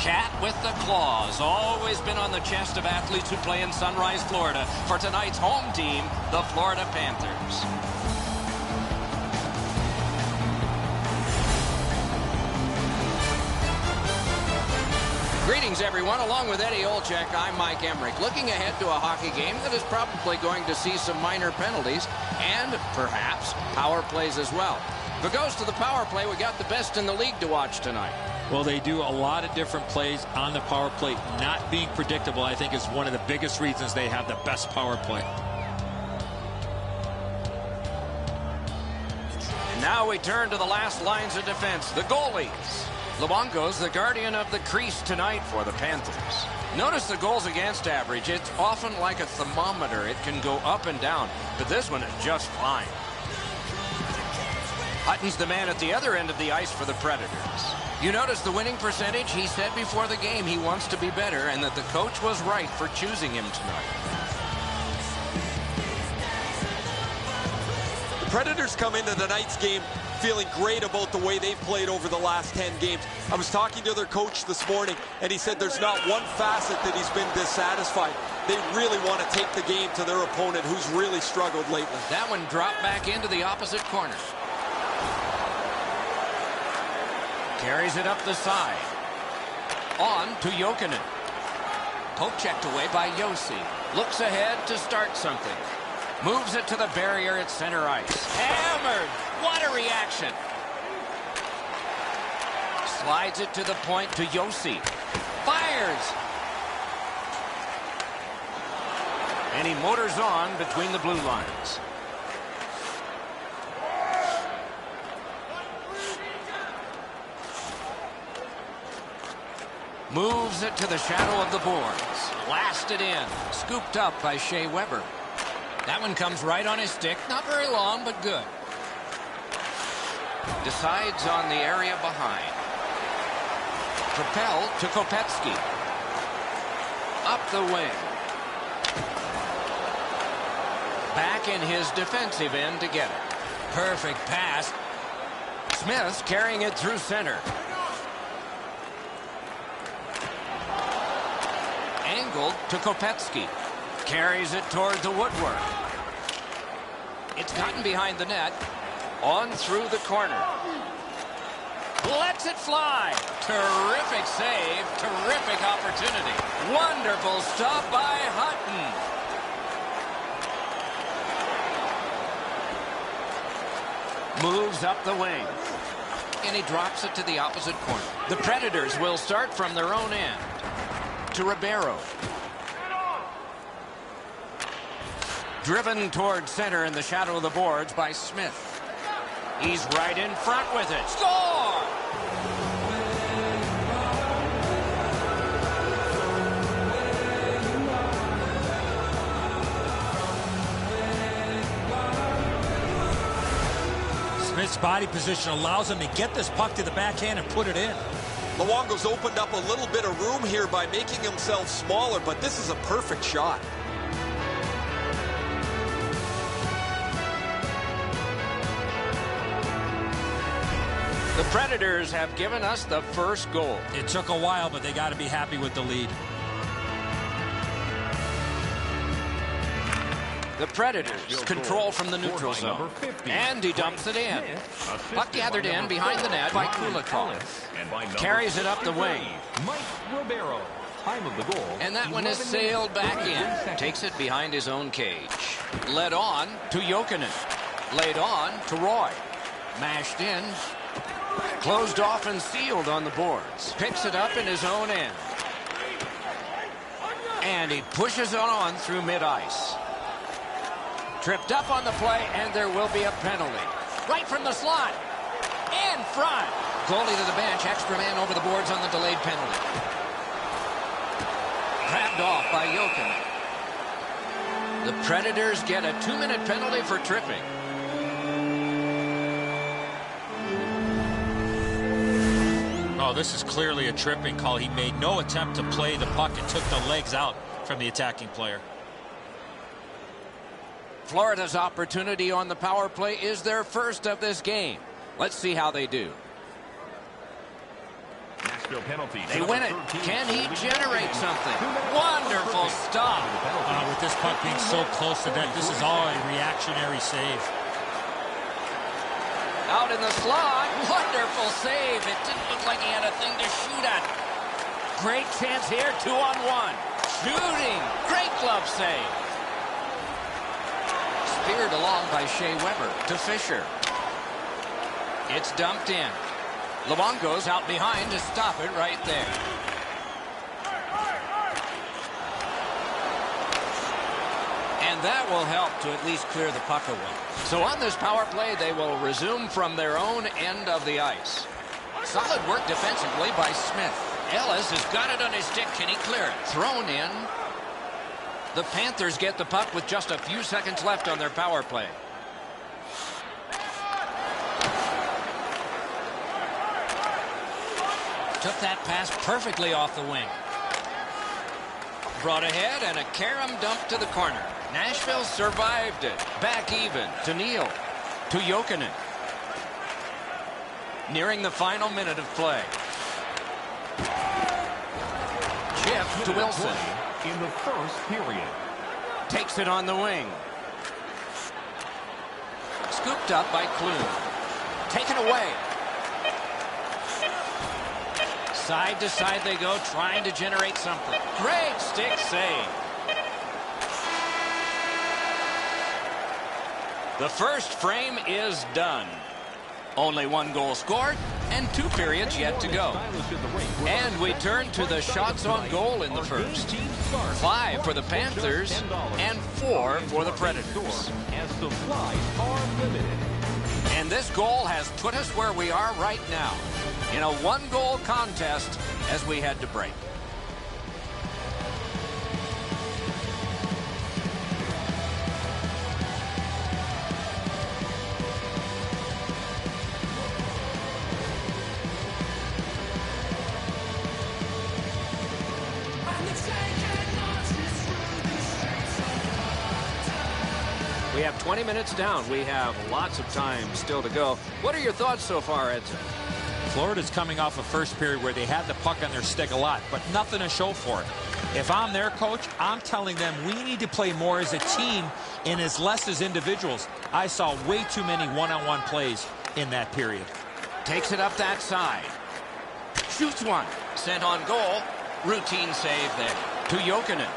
Cat with the claws. Always been on the chest of athletes who play in Sunrise, Florida. For tonight's home team, the Florida Panthers. Greetings, everyone. Along with Eddie Olczyk, I'm Mike Emmerich. Looking ahead to a hockey game that is probably going to see some minor penalties and perhaps power plays as well. If it goes to the power play, we got the best in the league to watch tonight. Well, they do a lot of different plays on the power play. Not being predictable, I think, is one of the biggest reasons they have the best power play. And now we turn to the last lines of defense, the goalies. Luongo's the guardian of the crease tonight for the Panthers. Notice the goals against average. It's often like a thermometer. It can go up and down, but this one is just fine. Hutton's the man at the other end of the ice for the Predators. You notice the winning percentage? He said before the game he wants to be better and that the coach was right for choosing him tonight. The Predators come into tonight's game feeling great about the way they've played over the last 10 games. I was talking to their coach this morning, and he said there's not one facet that he's been dissatisfied. They really want to take the game to their opponent, who's really struggled lately. That one dropped back into the opposite corner. Carries it up the side. On to Jokinen. Poke checked away by Josi. Looks ahead to start something. Moves it to the barrier at center ice. Hammered! What a reaction! Slides it to the point to Josi. Fires! And he motors on between the blue lines. Moves it to the shadow of the boards. Blasted in. Scooped up by Shea Weber. That one comes right on his stick. Not very long, but good. Decides on the area behind. Propelled to Kopetsky. Up the wing. Back in his defensive end to get it. Perfect pass. Smith's carrying it through center. Angled to Kopetsky. Carries it toward the woodwork. It's gotten behind the net. On through the corner. Lets it fly. Terrific save. Terrific opportunity. Wonderful stop by Hutton. Moves up the wing. And he drops it to the opposite corner. The Predators will start from their own end. To Ribeiro. Driven toward center in the shadow of the boards by Smith. He's right in front with it. Score! Smith's body position allows him to get this puck to the backhand and put it in. Luongo's opened up a little bit of room here by making himself smaller, but this is a perfect shot. The Predators have given us the first goal. It took a while, but they got to be happy with the lead. The Predators control from the neutral zone. And he dumps it in. Puck gathered in behind the net by Kulikov. Carries it up the wing. And that one is sailed back in. Takes it behind his own cage. Led on to Jokinen. Laid on to Roy. Mashed in. Closed off and sealed on the boards. Picks it up in his own end. And he pushes it on through mid-ice. Tripped up on the play, and there will be a penalty. Right from the slot. In front. Goalie to the bench. Extra man over the boards on the delayed penalty. Grabbed off by Jokinen. The Predators get a 2-minute penalty for tripping. Oh, this is clearly a tripping call. He made no attempt to play the puck and took the legs out from the attacking player. Florida's opportunity on the power play is their first of this game. Let's see how they do. They win it. Can he generate something? Wonderful stop. With this puck being so close to net, this is all a reactionary save. Out in the slot. Wonderful save. It didn't look like he had a thing to shoot at. Great chance here, 2-on-1. Shooting. Great glove save. Speared along by Shea Weber to Fisher. It's dumped in. Luongo's out behind to stop it right there. And that will help to at least clear the puck away. So on this power play, they will resume from their own end of the ice. Solid work defensively by Smith. Ellis has got it on his stick. Can he clear it? Thrown in. The Panthers get the puck with just a few seconds left on their power play. Took that pass perfectly off the wing. Brought ahead and a carom dump to the corner. Nashville survived it. Back even to Neal. To Jokinen. Nearing the final minute of play. Chip to Wilson. In the first period. Takes it on the wing. Scooped up by Klune. Taken away. Side to side they go, trying to generate something. Great stick save. The first frame is done. Only one goal scored and 2 periods yet to go. And we turn to the shots on goal in the first. 5 for the Panthers and 4 for the Predators. And this goal has put us where we are right now, in a 1-goal contest as we head to break. We have 20 minutes down. We have lots of time still to go. What are your thoughts so far, Edson? Florida's coming off a first period where they had the puck on their stick a lot, but nothing to show for it. If I'm their coach, I'm telling them we need to play more as a team and as less as individuals. I saw way too many one-on-one plays in that period. Takes it up that side. Shoots one. Sent on goal. Routine save there. To Jokinen.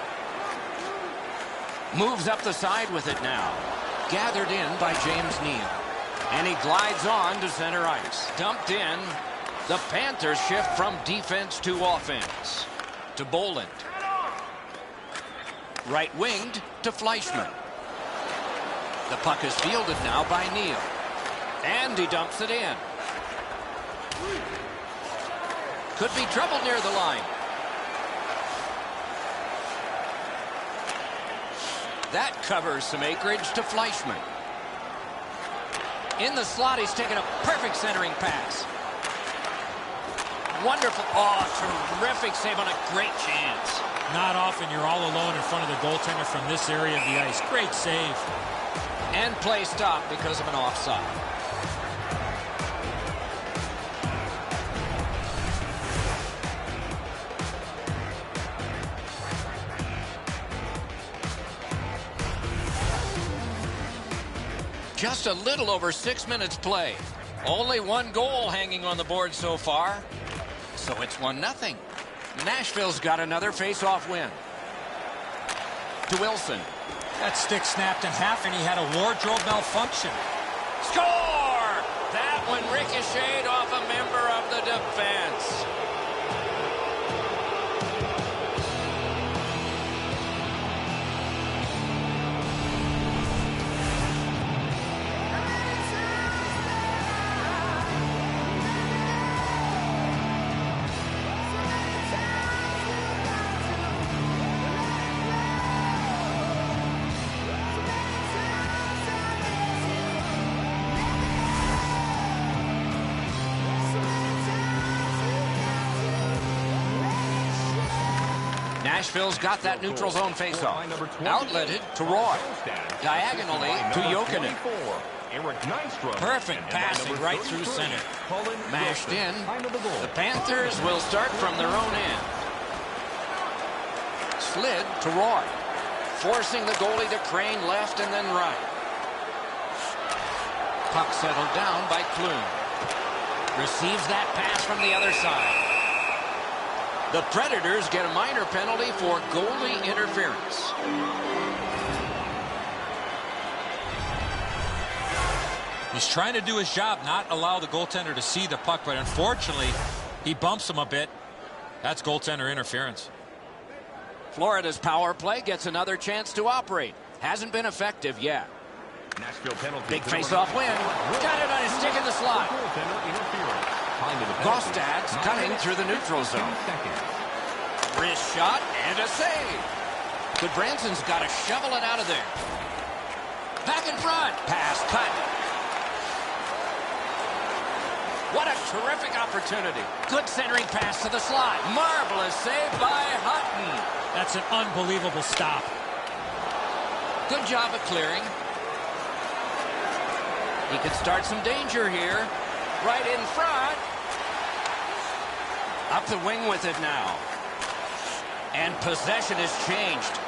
Moves up the side with it now. Gathered in by James Neal. And he glides on to center ice. Dumped in. The Panthers shift from defense to offense. To Boland. Right-winged to Fleischmann. The puck is fielded now by Neal. And he dumps it in. Could be trouble near the line. That covers some acreage to Fleischmann. In the slot, he's taken a perfect centering pass. Wonderful. Oh, terrific save on a great chance. Not often you're all alone in front of the goaltender from this area of the ice. Great save. And play stopped because of an offside. Just a little over 6 minutes play. Only 1 goal hanging on the board so far. So it's 1-0. Nashville's got another face-off win. To Wilson. That stick snapped in half and he had a wardrobe malfunction. Score! That one ricocheted off a member of the defense. Nashville's got that neutral zone faceoff. Outletted to Roy. Diagonally to Jokinen. Perfect passing right through center. Mashed in. The Panthers will start from their own end. Slid to Roy. Forcing the goalie to crane left and then right. Puck settled down by Klum. Receives that pass from the other side. The Predators get a minor penalty for goalie interference. He's trying to do his job, not allow the goaltender to see the puck, but unfortunately, he bumps him a bit. That's goaltender interference. Florida's power play gets another chance to operate. Hasn't been effective yet. Nashville penalty. Big face-off win. Got it on his stick in the slot. Gostad's cutting through the neutral zone. Wrist shot and a save. Goodbranson's got to shovel it out of there. Back in front. Pass cut. What a terrific opportunity. Good centering pass to the slot. Marvelous save by Hutton. That's an unbelievable stop. Good job of clearing. He could start some danger here. Right in front. Up the wing with it now. And possession has changed.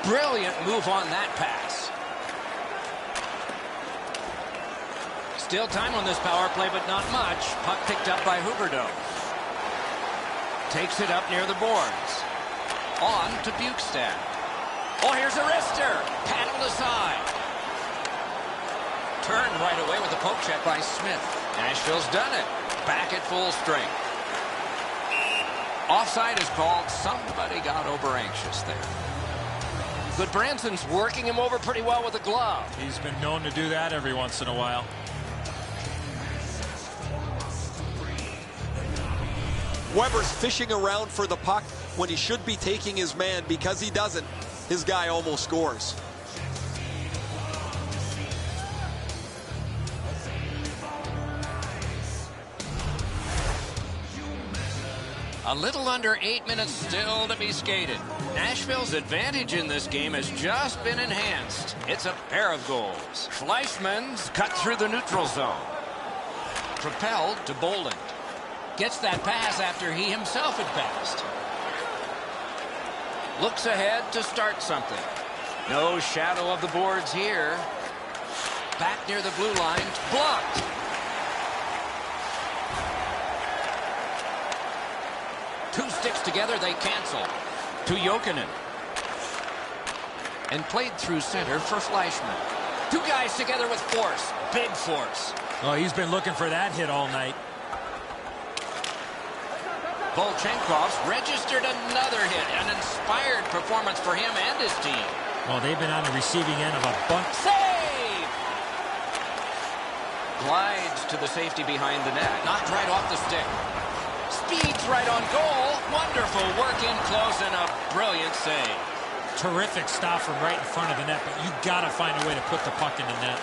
Brilliant move on that pass. Still time on this power play, but not much. Puck picked up by Huberdeau. Takes it up near the boards. On to Bukestad. Oh, here's a wrister. Paddled aside. Turned right away with a poke check by Smith. Nashville's done it. Back at full strength. Offside is called. Somebody got over anxious there. Goodbranson's working him over pretty well with a glove. He's been known to do that every once in a while. Weber's fishing around for the puck when he should be taking his man. Because he doesn't, his guy almost scores. A little under 8 minutes still to be skated. Nashville's advantage in this game has just been enhanced. It's a pair of goals. Fleischmann's cut through the neutral zone. Propelled to Boland. Gets that pass after he himself had passed. Looks ahead to start something. No shadow of the boards here. Back near the blue line. Blocked. Two sticks together, they cancel. To Jokinen. And played through center for Fleischmann. Two guys together with force. Big force. Oh, he's been looking for that hit all night. Volchenkov's registered another hit. An inspired performance for him and his team. Well, they've been on the receiving end of a bunch. Save! Glides to the safety behind the net. Knocked right off the stick. Speeds right on goal. Wonderful work in close and a brilliant save. Terrific stop from right in front of the net, but you got to find a way to put the puck in the net.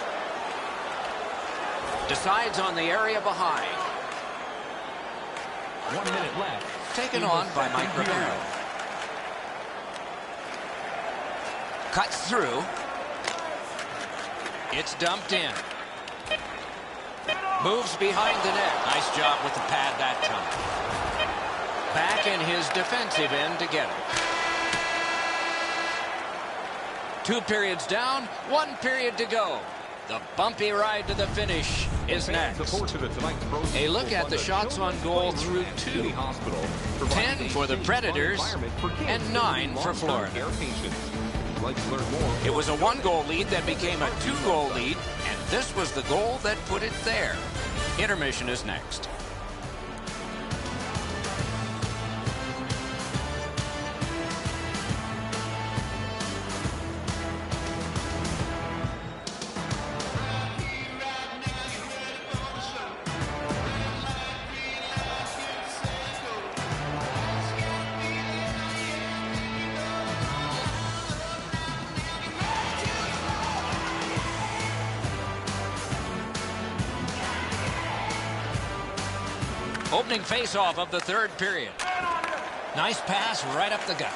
Decides on the area behind. 1 minute left. Taken on by Mike Ribeiro. Cuts through. It's dumped in. Moves behind the net. Nice job with the pad that time. Back in his defensive end to get it. 2 periods down, 1 period to go. The bumpy ride to the finish is next. A look at the shots on goal through 2. 10 for the Predators and 9 for Florida. It was a 1-goal lead that became a 2-goal lead, and this was the goal that put it there. Intermission is next. Opening face-off of the 3rd period. Nice pass right up the gut.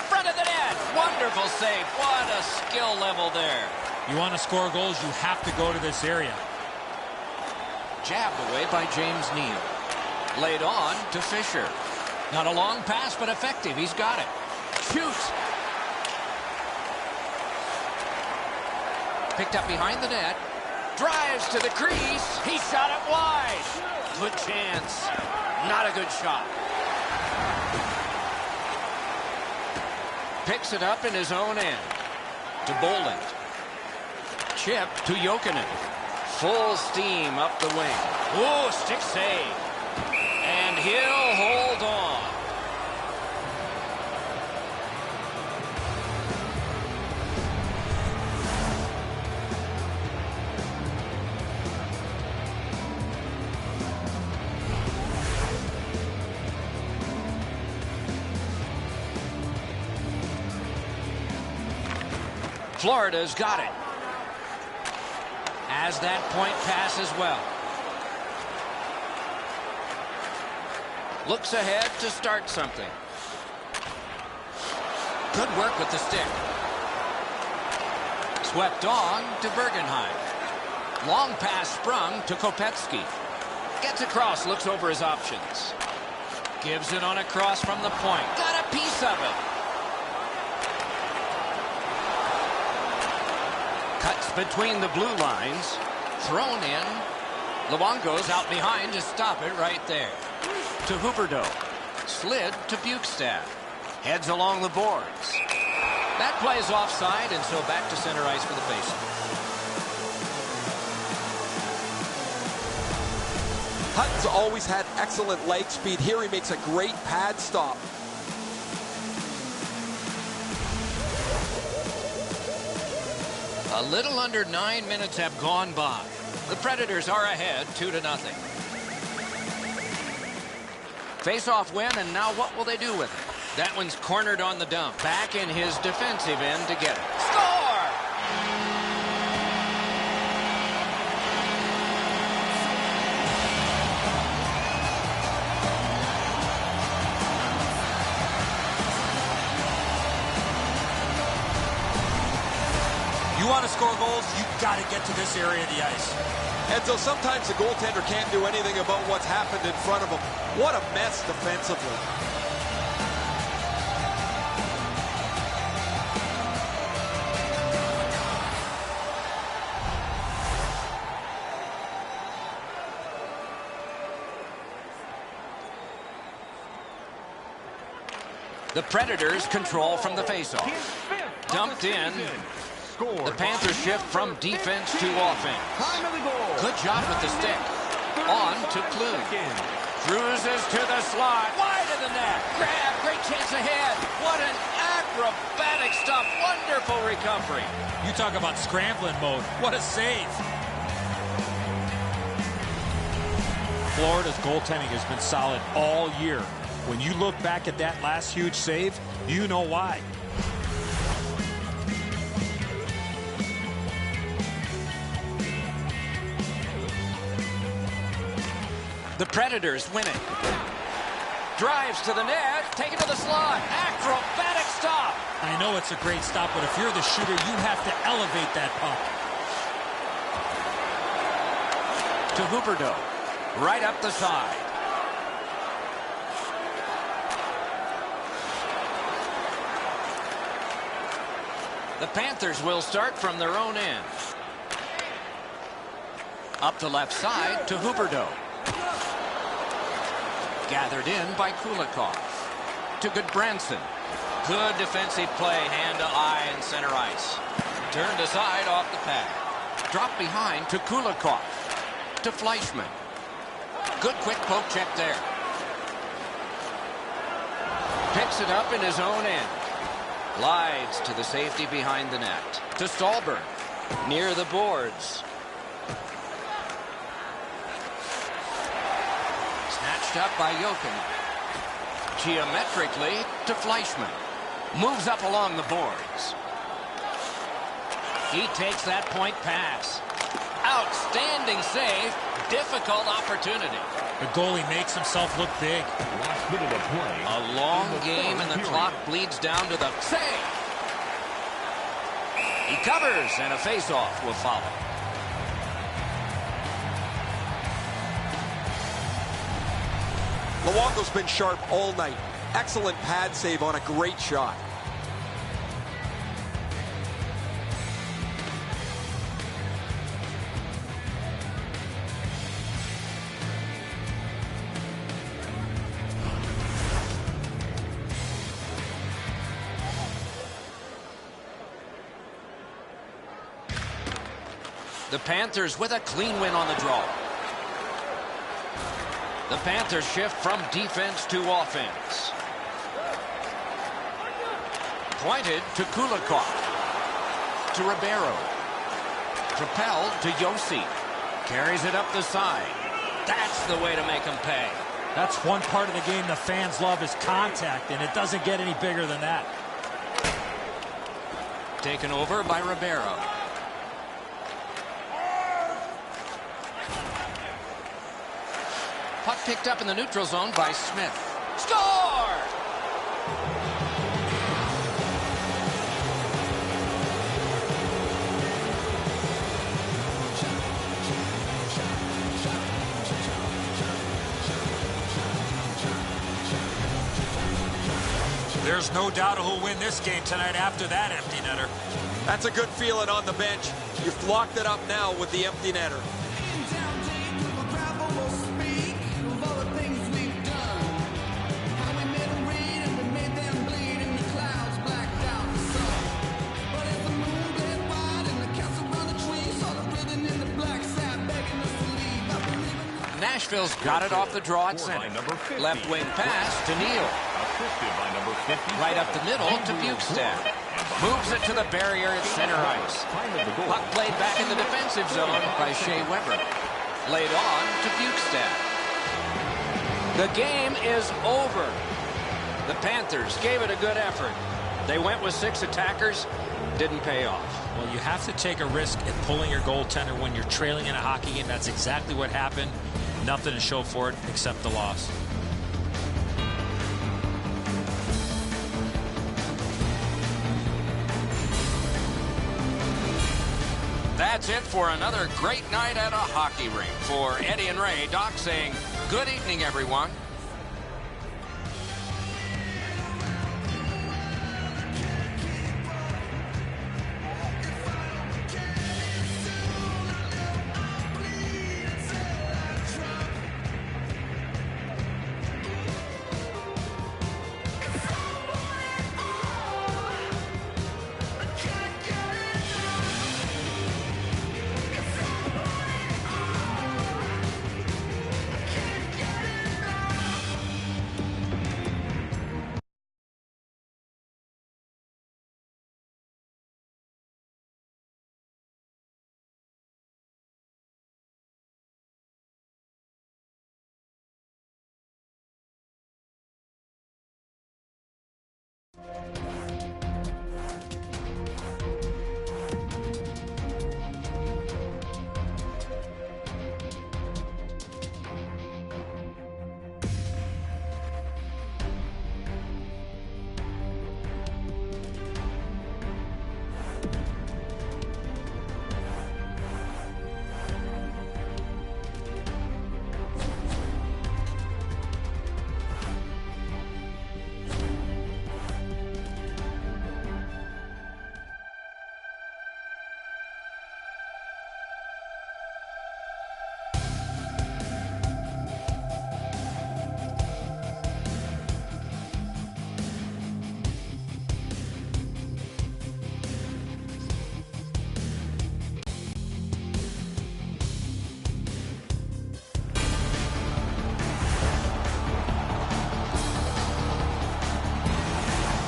Front of the net. Wonderful save. What a skill level there. You want to score goals, you have to go to this area. Jabbed away by James Neal. Laid on to Fisher. Not a long pass, but effective. He's got it. Shoots. Picked up behind the net. Drives to the crease. He shot it wide. Good chance. Not a good shot. Picks it up in his own end. To Bolden. Chip to Jokinen. Full steam up the wing. Ooh, stick save. And he'll hold on. Florida's got it. Has that point pass as well. Looks ahead to start something. Good work with the stick. Swept on to Bergenheim. Long pass sprung to Kopetsky. Gets across, looks over his options. Gives it on a cross from the point. Got a piece of it. Cuts between the blue lines. Thrown in. Luongo's out behind to stop it right there. To Huberdeau. Slid to Bukestad. Heads along the boards. That plays offside, and so back to center ice for the faceoff. Hutton's always had excellent leg speed. Here he makes a great pad stop. A little under 9 minutes have gone by. The Predators are ahead 2-0. Face-off win, and now what will they do with it? That one's cornered on the dump. Back in his defensive end to get it. Score! You want to score goals, you got to get to this area of the ice. And so sometimes the goaltender can't do anything about what's happened in front of him. What a mess defensively. The Predators control from the faceoff. Dumped in. The Panthers shift from defense to offense. Good job with the stick. On to Klug. Cruises to the slot. Wide of the net. Grab. Great chance ahead. What an acrobatic stop. Wonderful recovery. You talk about scrambling mode. What a save. Florida's goaltending has been solid all year. When you look back at that last huge save, you know why. The Predators win it. Drives to the net. Taken to the slot. Acrobatic stop. I know it's a great stop, but if you're the shooter, you have to elevate that puck. To Huberdeau. Right up the side. The Panthers will start from their own end. Up the left side to Huberdeau. Gathered in by Kulikov. To Goodbranson. Good defensive play, hand to eye and center ice. Turned aside off the pad. Dropped behind to Kulikov. To Fleischmann. Good quick poke check there. Picks it up in his own end. Glides to the safety behind the net. To Stallberg. Near the boards. Snatched up by Jokinen. Geometrically to Fleischmann. Moves up along the boards. He takes that point pass. Outstanding save. Difficult opportunity. The goalie makes himself look big. Last minute of play. A long game, and the clock bleeds down to the save. He covers, and a face-off will follow. Luongo's been sharp all night. Excellent pad save on a great shot. The Panthers with a clean win on the draw. The Panthers shift from defense to offense. Pointed to Kulikov. To Ribeiro. Propelled to Yossi. Carries it up the side. That's the way to make them pay. That's one part of the game the fans love is contact, and it doesn't get any bigger than that. Taken over by Ribeiro. Puck picked up in the neutral zone by Smith. Score! There's no doubt who'll win this game tonight after that empty netter. That's a good feeling on the bench. You've locked it up now with the empty netter. Nashville's got it off the draw at center. Left wing pass to Neal. Right up the middle to Bukestad. Moves it to the barrier at center ice. Puck played back in the defensive zone by Shea Weber. Laid on to Bukestad. The game is over. The Panthers gave it a good effort. They went with 6 attackers. Didn't pay off. Well, you have to take a risk at pulling your goaltender when you're trailing in a hockey game. That's exactly what happened. Nothing to show for it except the loss. That's it for another great night at a hockey rink. For Eddie and Ray, Doc saying good evening, everyone.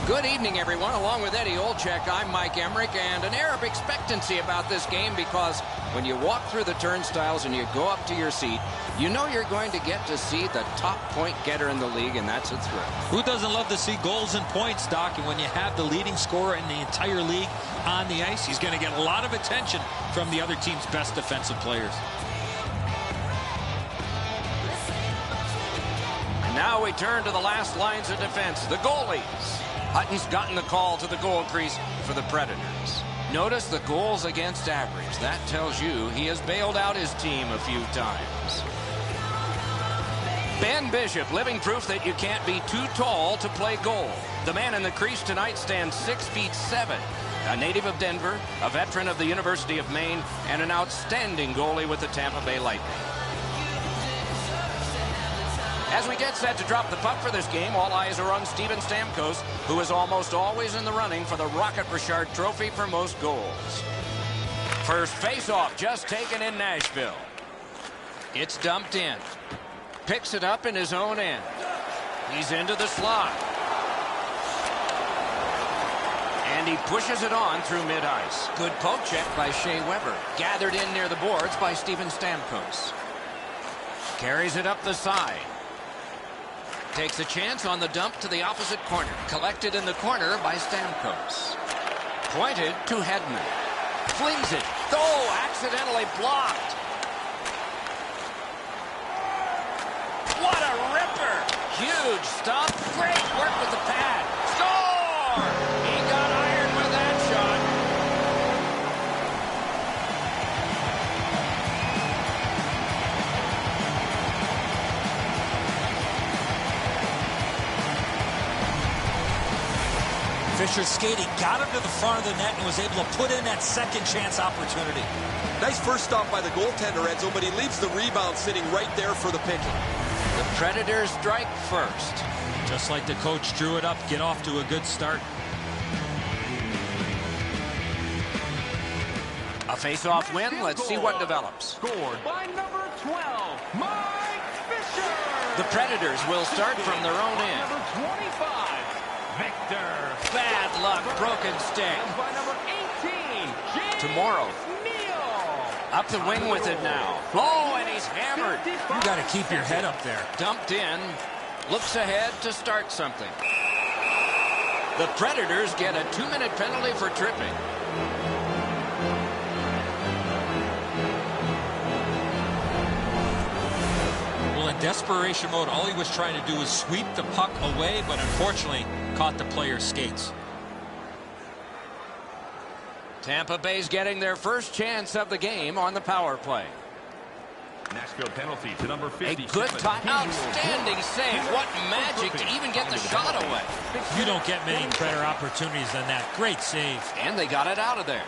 Good evening, everyone. Along with Eddie Olczyk, I'm Mike Emmerich, and an air of expectancy about this game because when you walk through the turnstiles and you go up to your seat, you know you're going to get to see the top point getter in the league, and that's a thrill. Who doesn't love to see goals and points, Doc? And when you have the leading scorer in the entire league on the ice, he's going to get a lot of attention from the other team's best defensive players. Now we turn to the last lines of defense, the goalies. Hutton's gotten the call to the goal crease for the Predators. Notice the goals against average. That tells you he has bailed out his team a few times. Ben Bishop, living proof that you can't be too tall to play goal. The man in the crease tonight stands 6'7", a native of Denver, a veteran of the University of Maine, and an outstanding goalie with the Tampa Bay Lightning. As we get set to drop the puck for this game, all eyes are on Steven Stamkos, who is almost always in the running for the Rocket Richard Trophy for most goals. First face-off just taken in Nashville. It's dumped in. Picks it up in his own end. He's into the slot. And he pushes it on through mid-ice. Good poke check by Shea Weber. Gathered in near the boards by Steven Stamkos. Carries it up the side. Takes a chance on the dump to the opposite corner. Collected in the corner by Stamkos. Pointed to Hedman. Flings it. Oh, accidentally blocked. What a ripper. Huge stop. Great work with the pad. Score! He got iron with that shot. Fisher skating, got him to the front of the net and was able to put in that second chance opportunity. Nice first stop by the goaltender, Enzo, but he leaves the rebound sitting right there for the picking. The Predators strike first. Just like the coach drew it up, get off to a good start. A face-off win. Let's see what develops. Scored by number 12, Mike Fisher. The Predators will start from their own end. Number 25, Victor. Bad luck, broken stick. By number 18, James Tomorrow. Neal. Up the wing with it now. Oh, and he's hammered. You got to keep your head up there. Dumped in. Looks ahead to start something. The Predators get a 2-minute penalty for tripping. Well, in desperation mode, all he was trying to do was sweep the puck away, but unfortunately caught the player's skates. Tampa Bay's getting their first chance of the game on the power play. Nashville penalty to number A 57. good time. Outstanding save. What magic to even get the shot away. You don't get many better opportunities than that. Great save. And they got it out of there.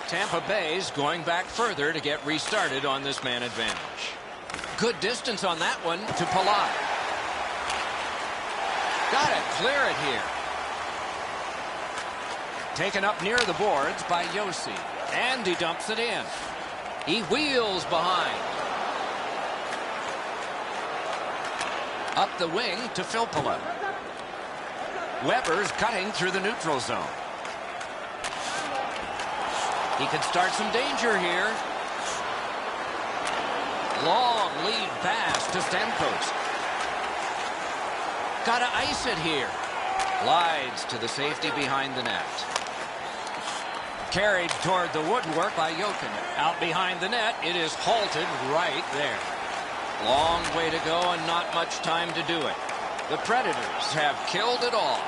Tampa Bay's going back further to get restarted on this man advantage. Good distance on that one to Palat. Got to clear it here. Taken up near the boards by Yossi. And he dumps it in. He wheels behind. Up the wing to Filppula. Weber's cutting through the neutral zone. He could start some danger here. Long lead pass to Stamkos. Gotta ice it here. Glides to the safety behind the net. Carried toward the woodwork by Jokinen. Out behind the net, it is halted right there. Long way to go and not much time to do it. The Predators have killed it all.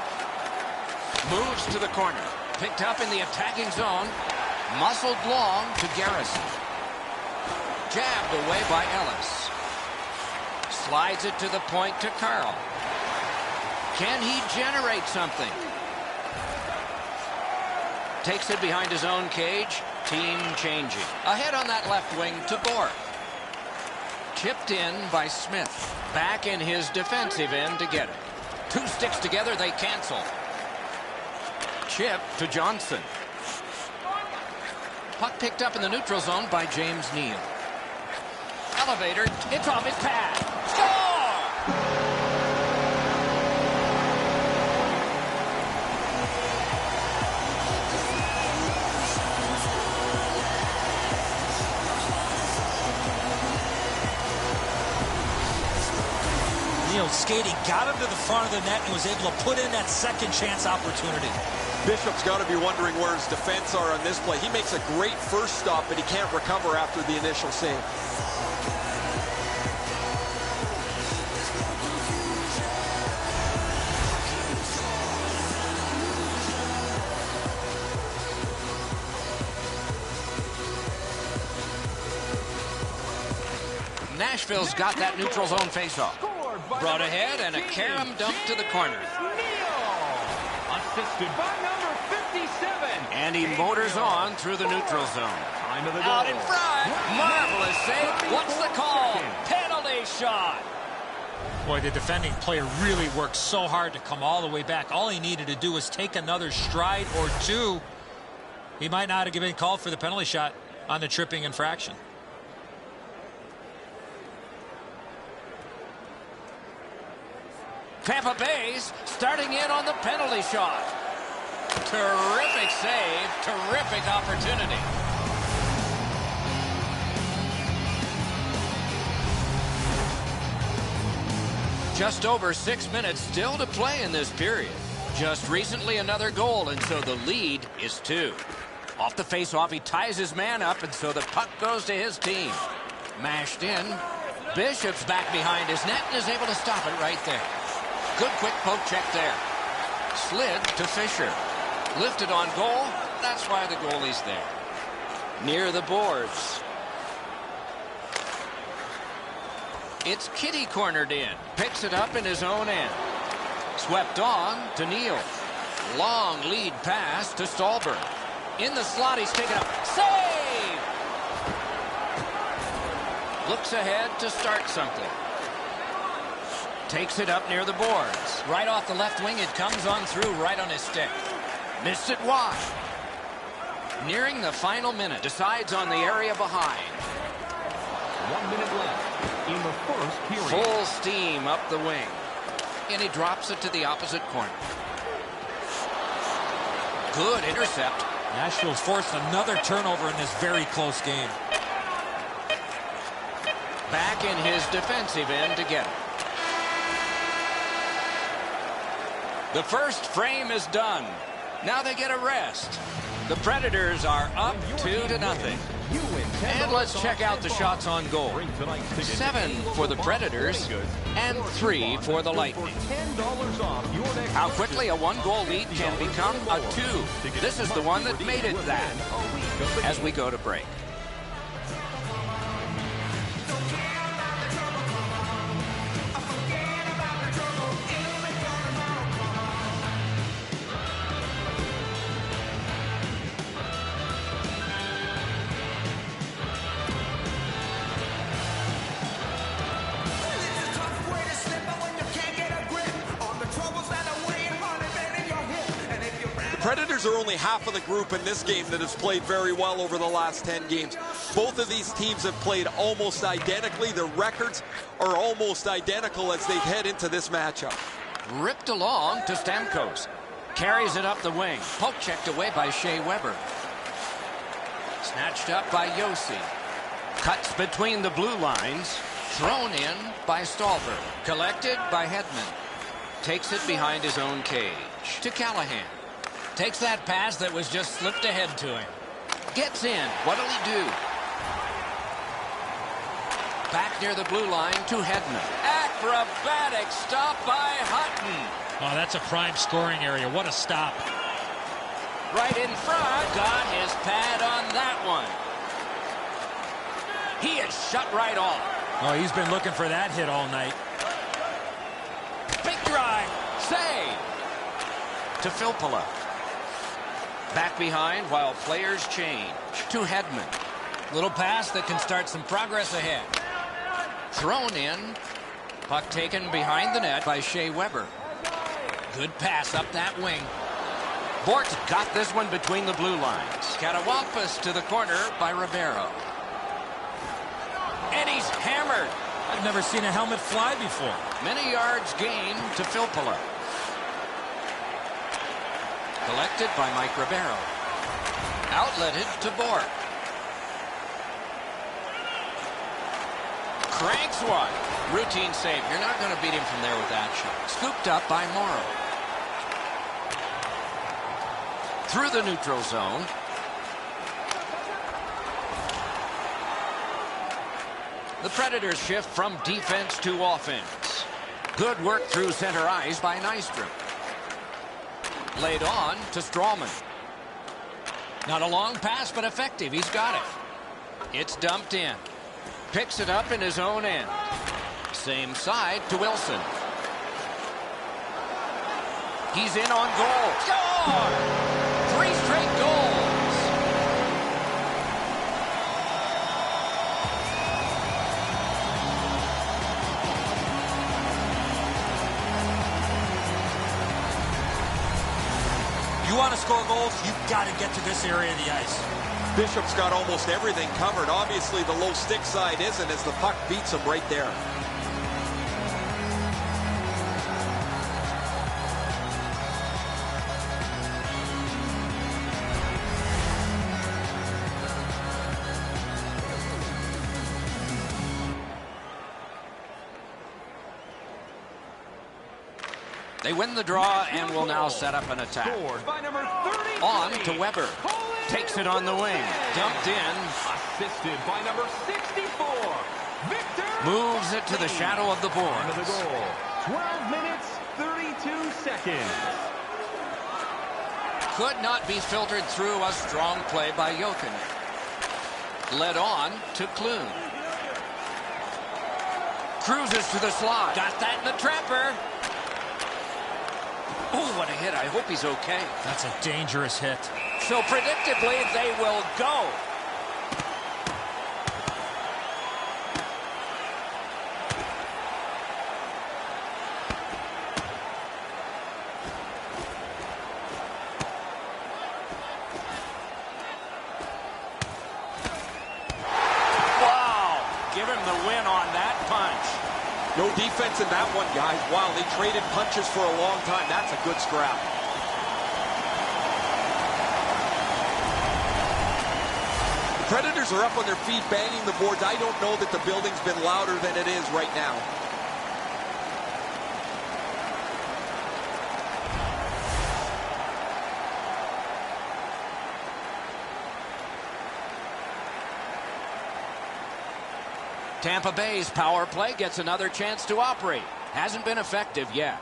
Moves to the corner. Picked up in the attacking zone. Muscled long to Garrison. Jabbed away by Ellis. Slides it to the point to Carl. Can he generate something? Takes it behind his own cage. Team changing. Ahead on that left wing to Bork. Chipped in by Smith. Back in his defensive end to get it. Two sticks together, they cancel. Chip to Johnson. Puck picked up in the neutral zone by James Neal. Elevator, it's off his pad. Score! Skating, got him to the front of the net and was able to put in that second chance opportunity. Bishop's got to be wondering where his defense are on this play. He makes a great first stop, but he can't recover after the initial save. Nashville's got that neutral zone faceoff. Brought ahead and a carom dump to the corner. Assisted by number 57. And he motors on through the neutral zone. Out in front. Marvelous save. What's the call? Penalty shot. Boy, the defending player really worked so hard to come all the way back. All he needed to do was take another stride or two. He might not have been called for the penalty shot on the tripping infraction. Tampa Bay's starting in on the penalty shot. Terrific save. Terrific opportunity. Just over 6 minutes still to play in this period. Just recently another goal, and so the lead is 2. Off the face-off, he ties his man up, and so the puck goes to his team. Mashed in. Bishop's back behind his net and is able to stop it right there. Good quick poke check there. Slid to Fisher. Lifted on goal. That's why the goalie's there. Near the boards. It's Kitty cornered in. Picks it up in his own end. Swept on to Neal. Long lead pass to Stolberg. In the slot, he's taken up. Save! Looks ahead to start something. Takes it up near the boards. Right off the left wing, it comes on through right on his stick. Missed it wide. Nearing the final minute. Decides on the area behind. 1 minute left in the first period. Full steam up the wing. And he drops it to the opposite corner. Good intercept. Nashville's forced another turnover in this very close game. Back in his defensive end to get it. The first frame is done. Now they get a rest. The Predators are up 2-0. And let's check out the shots on goal. 7 for the Predators and 3 for the Lightning. How quickly a 1-goal lead can become a 2. This is the one that made it that. As we go to break. Predators are only half of the group in this game that has played very well over the last 10 games. Both of these teams have played almost identically. Their records are almost identical as they head into this matchup. Ripped along to Stamkos. Carries it up the wing. Poke checked away by Shea Weber. Snatched up by Yossi. Cuts between the blue lines. Thrown in by Stolberg. Collected by Hedman. Takes it behind his own cage. To Callahan. Takes that pass that was just slipped ahead to him. Gets in. What'll he do? Back near the blue line to Hedman. Acrobatic stop by Hutton. Oh, that's a prime scoring area. What a stop. Right in front. Got his pad on that one. He is shut right off. Oh, he's been looking for that hit all night. Big drive. Save. To Filppula. Back behind while players change. To Hedman. Little pass that can start some progress ahead. Thrown in. Puck taken behind the net by Shea Weber. Good pass up that wing. Bort got this one between the blue lines. Katawampus to the corner by Ribeiro. And he's hammered. I've never seen a helmet fly before. Many yards gained to Filppula. Collected by Mike Ribeiro. Outletted to Bort. Cranks one. Routine save. You're not going to beat him from there with that shot. Scooped up by Morrow. Through the neutral zone. The Predators shift from defense to offense. Good work through center ice by Nystrom. Laid on to Strawman. Not a long pass, but effective. He's got it. It's dumped in. Picks it up in his own end. Same side to Wilson. He's in on goal. Score! 3 straight goals. You want to score goals, you've got to get to this area of the ice. Bishop's got almost everything covered. Obviously, the low stick side isn't, as the puck beats him right there. They win the draw and will now set up an attack. On to Weber. Takes it on the wing. Dumped in. Assisted by number 64. Victor. Moves it to the shadow of the boards. The goal. 12 minutes, 32 seconds. Could not be filtered through a strong play by Jokinen. Led on to Clune. Cruises to the slot. Got that in the trapper. Oh, what a hit. I hope he's okay. That's a dangerous hit. So predictably, they will go. Wow. Give him the win on that punch. No defense in that one, guys. Wow, they traded punches for a long time. That's a good scrap. Predators are up on their feet, banging the boards. I don't know that the building's been louder than it is right now. Tampa Bay's power play gets another chance to operate. Hasn't been effective yet.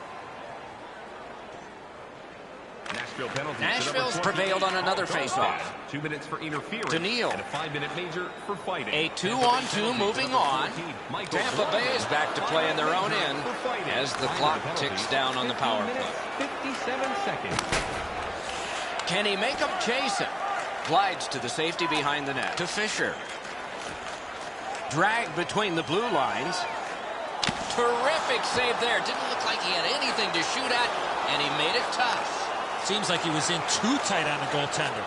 Nashville's prevailed on another faceoff. 2 minutes for interference. To Neal. And a 5-minute major for fighting. A 2-on-2 moving on. Tampa Bay is back to play in their own end as the clock ticks down on the power play. 57 seconds. Can he make him chase it? Glides to the safety behind the net. To Fisher. Drag between the blue lines. Terrific save there. Didn't look like he had anything to shoot at, and he made it tough. Seems like he was in too tight on the goaltender.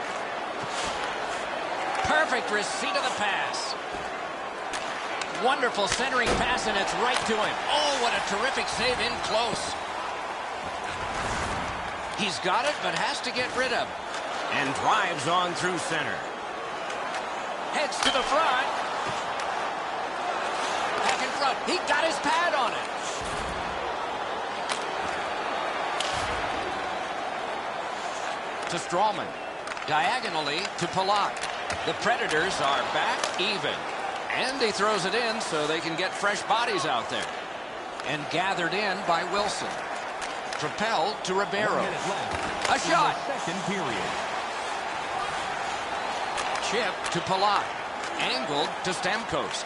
Perfect receipt of the pass. Wonderful centering pass, and it's right to him. Oh, what a terrific save in close. He's got it, but has to get rid of it. And drives on through center. Heads to the front. Back in front. He got his pad on it. To Strawman. Diagonally to Palat. The Predators are back even. And he throws it in so they can get fresh bodies out there. And gathered in by Wilson. Propelled to Ribeiro. A shot. Second period. Chip to Palat. Angled to Stamkos.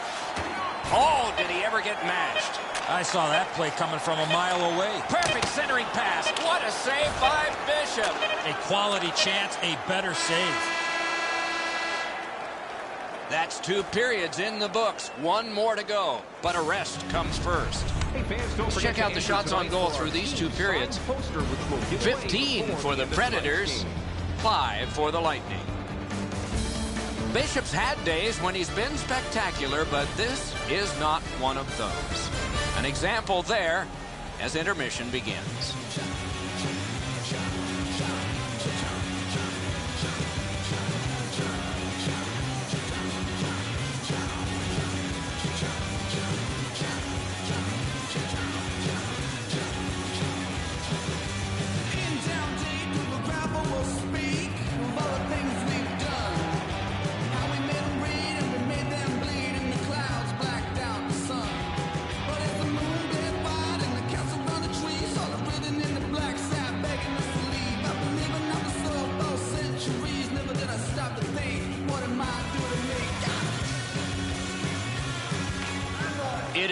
Oh, did he ever get mashed? I saw that play coming from a mile away. Perfect centering pass. What a save by Bishop. A quality chance, a better save. That's 2 periods in the books. 1 more to go. But a rest comes first. Hey fans, don't Let's check out the shots on goal through these 2 periods. 15 for the Predators, 5 for the Lightning. Bishop's had days when he's been spectacular, but this is not one of those. An example there as intermission begins.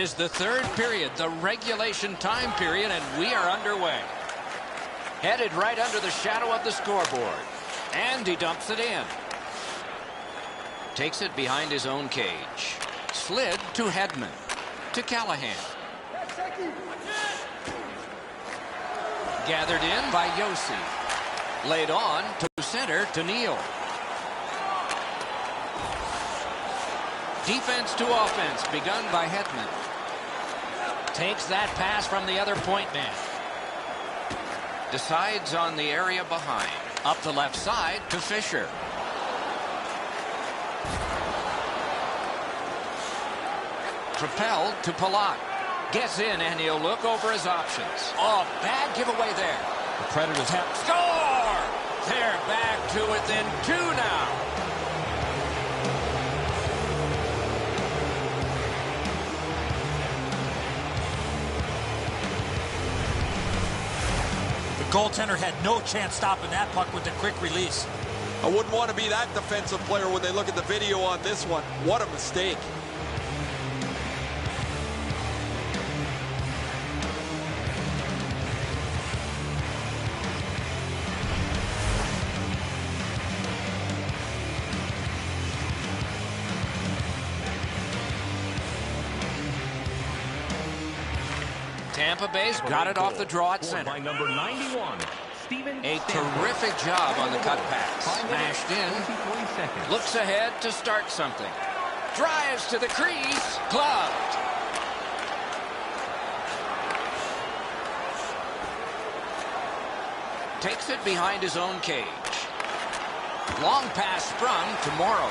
is the third period, the regulation time period, and we are underway. Headed right under the shadow of the scoreboard. And he dumps it in. Takes it behind his own cage. Slid to Hedman. To Callahan. Gathered in by Yossi. Laid on to center to Neal. Defense to offense begun by Hedman. Takes that pass from the other point man. Decides on the area behind. Up the left side to Fisher. Propelled to Palat. Gets in and he'll look over his options. Oh, bad giveaway there. The Predators have... Score! They're back to within 2 now. The goaltender had no chance stopping that puck with the quick release. I wouldn't want to be that defensive player when they look at the video on this one. What a mistake. Tampa Bay's got it off the draw at center. By number 91, A terrific job on the cut pass. Smashed in. Looks ahead to start something. Drives to the crease. Gloved. Takes it behind his own cage. Long pass sprung to Morrow.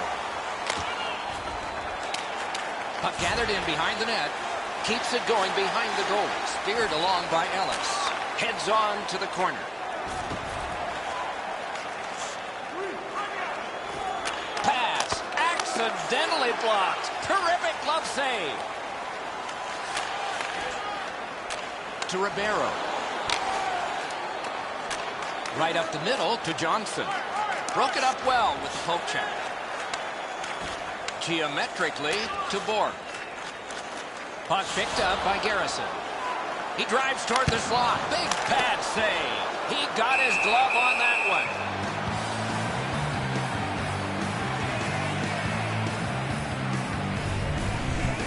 Puck gathered in behind the net. Keeps it going behind the goalie. Steered along by Ellis. Heads on to the corner. Pass. Accidentally blocked. Terrific glove save. To Ribeiro. Right up the middle to Johnson. Broke it up well with the poke check. Geometrically to Bork. Puck picked up by Garrison. He drives toward the slot. Big pad save. He got his glove on that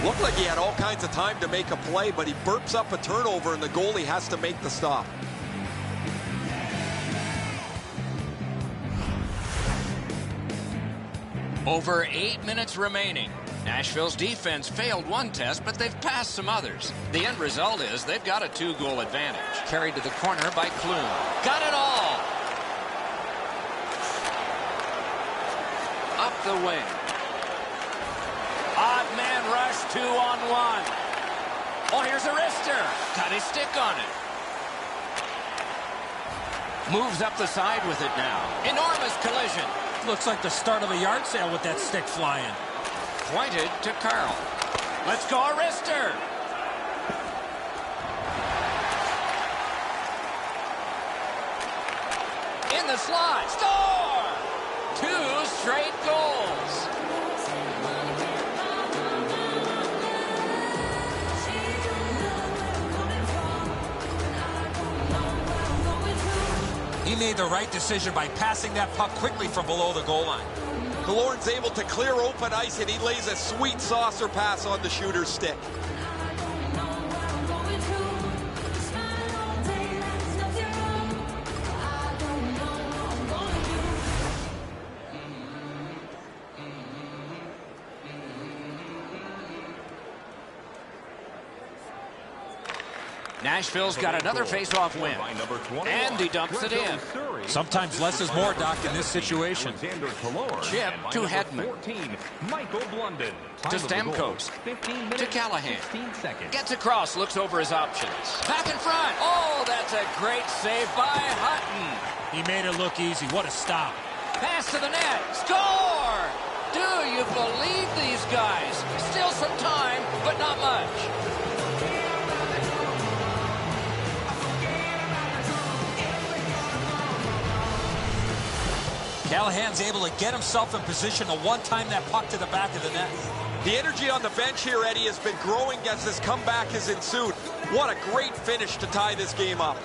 one. Looked like he had all kinds of time to make a play, but he burps up a turnover and the goalie has to make the stop. Over 8 minutes remaining. Nashville's defense failed one test, but they've passed some others. The end result is they've got a 2-goal advantage. Carried to the corner by Klum. Got it all. Up the wing. Odd man rush 2-on-1. Oh, here's a wrister. Got his stick on it. Moves up the side with it now. Enormous collision. Looks like the start of a yard sale with that stick flying. Pointed to Carl. Let's go, a wrister. In the slot. Score! 2 straight goals. He made the right decision by passing that puck quickly from below the goal line. Killorn's able to clear open ice, and he lays a sweet saucer pass on the shooter's stick. Nashville's got another face-off win. And he dumps it in. Sometimes less is more, Doc, in this situation. Chip to Hedman. To Stamkos. To Callahan. Gets across, looks over his options. Back in front. Oh, that's a great save by Hutton. He made it look easy. What a stop. Pass to the net. Score! Do you believe these guys? Still some time, but not much. Callahan's able to get himself in position to one-time that puck to the back of the net. The energy on the bench here, Eddie, has been growing as this comeback has ensued. What a great finish to tie this game up.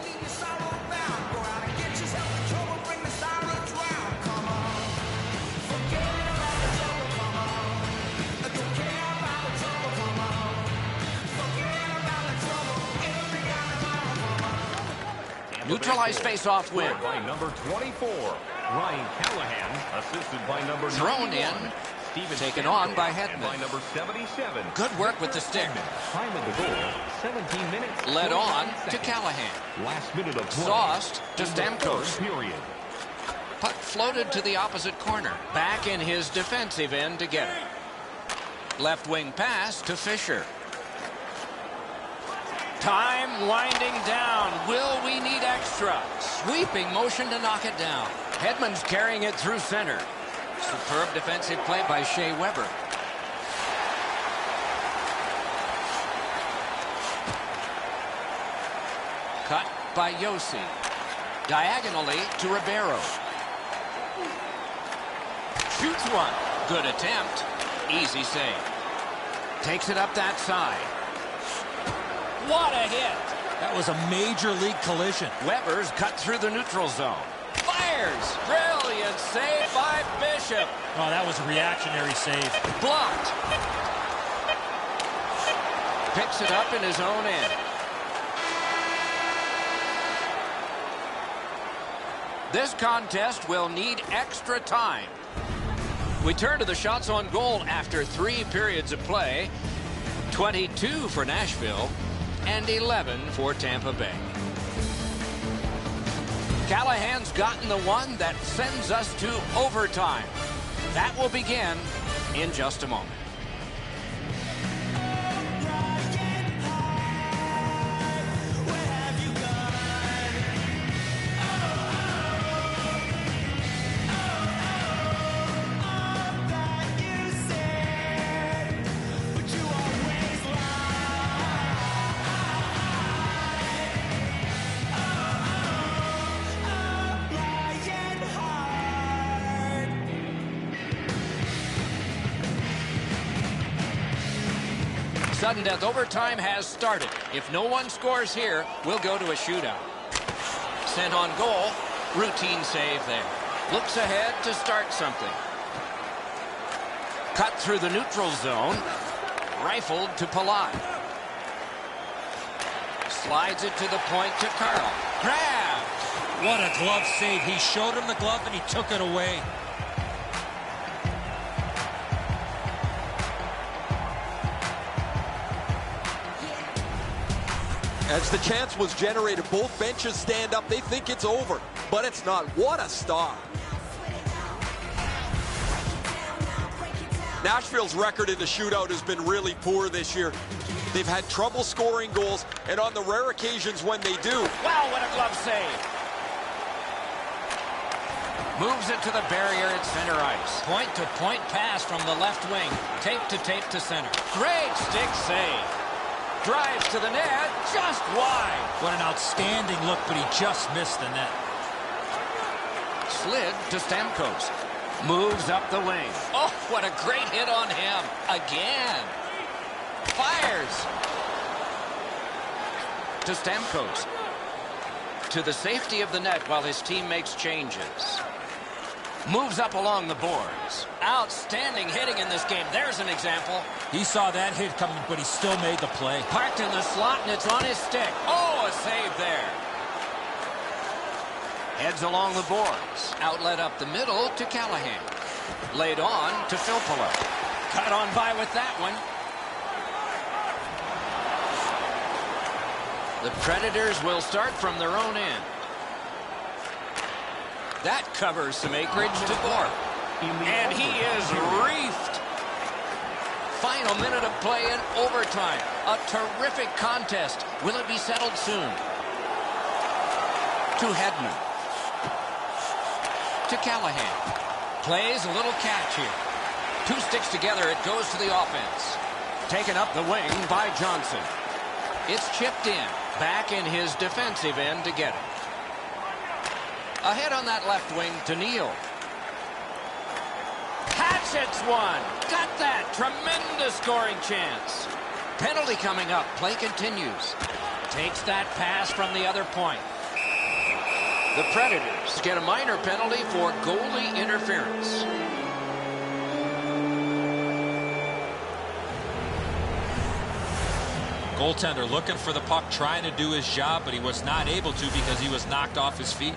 Neutralized face-off win. By number 24, Ryan Callahan, assisted by number Thrown 91, in. Steven Taken on by Stamkos, and by Hedman. number 77. Good work with the stick. Time of the goal, 17 minutes. Led on 49 to seconds. Callahan. Last minute of play. Sauced to in the third Stamkos. period. Puck floated to the opposite corner. Back in his defensive end to get it. Left wing pass to Fisher. Time winding down. Will we need extra? Sweeping motion to knock it down. Hedman's carrying it through center. Superb defensive play by Shea Weber. Cut by Yossi. Diagonally to Ribeiro. Shoots one. Good attempt. Easy save. Takes it up that side. What a hit. That was a major league collision. Weber's cut through the neutral zone. Fires. Brilliant save by Bishop. Oh, that was a reactionary save. Blocked. Picks it up in his own end. This contest will need extra time. We turn to the shots on goal after 3 periods of play. 22 for Nashville and 11 for Tampa Bay. Callahan's gotten the one that sends us to overtime. That will begin in just a moment. Sudden death overtime has started. If no one scores here, we'll go to a shootout. Sent on goal. Routine save there. Looks ahead to start something. Cut through the neutral zone. Rifled to Palat. Slides it to the point to Carl. Grab. What a glove save. He showed him the glove and he took it away. As the chance was generated, both benches stand up. They think it's over, but it's not. What a stop. Nashville's record in the shootout has been really poor this year. They've had trouble scoring goals, and on the rare occasions when they do. Wow, what a glove save. Moves it to the barrier at center ice. Point-to-point pass from the left wing. Tape to center. Great stick save. Drives to the net, just wide. What an outstanding look, but he just missed the net. Slid to Stamkos. Moves up the wing. Oh, what a great hit on him. Again. Fires. To Stamkos. To the safety of the net while his team makes changes. Moves up along the boards. Outstanding hitting in this game. There's an example. He saw that hit coming, but he still made the play. Parked in the slot, and it's on his stick. Oh, a save there. Heads along the boards. Outlet up the middle to Callahan. Laid on to Filppula. Cut on by with that one. The Predators will start from their own end. That covers some acreage to Bourque. And he is reefed. Final minute of play in overtime. A terrific contest. Will it be settled soon? To Hedman. To Callahan. Plays a little catch here. 2 sticks together. It goes to the offense. Taken up the wing by Johnson. It's chipped in. Back in his defensive end to get it. Ahead on that left wing to Neal. Hatchets one. Got that. Tremendous scoring chance. Penalty coming up. Play continues. Takes that pass from the other point. The Predators get a minor penalty for goalie interference. Goaltender looking for the puck, trying to do his job, but he was not able to because he was knocked off his feet.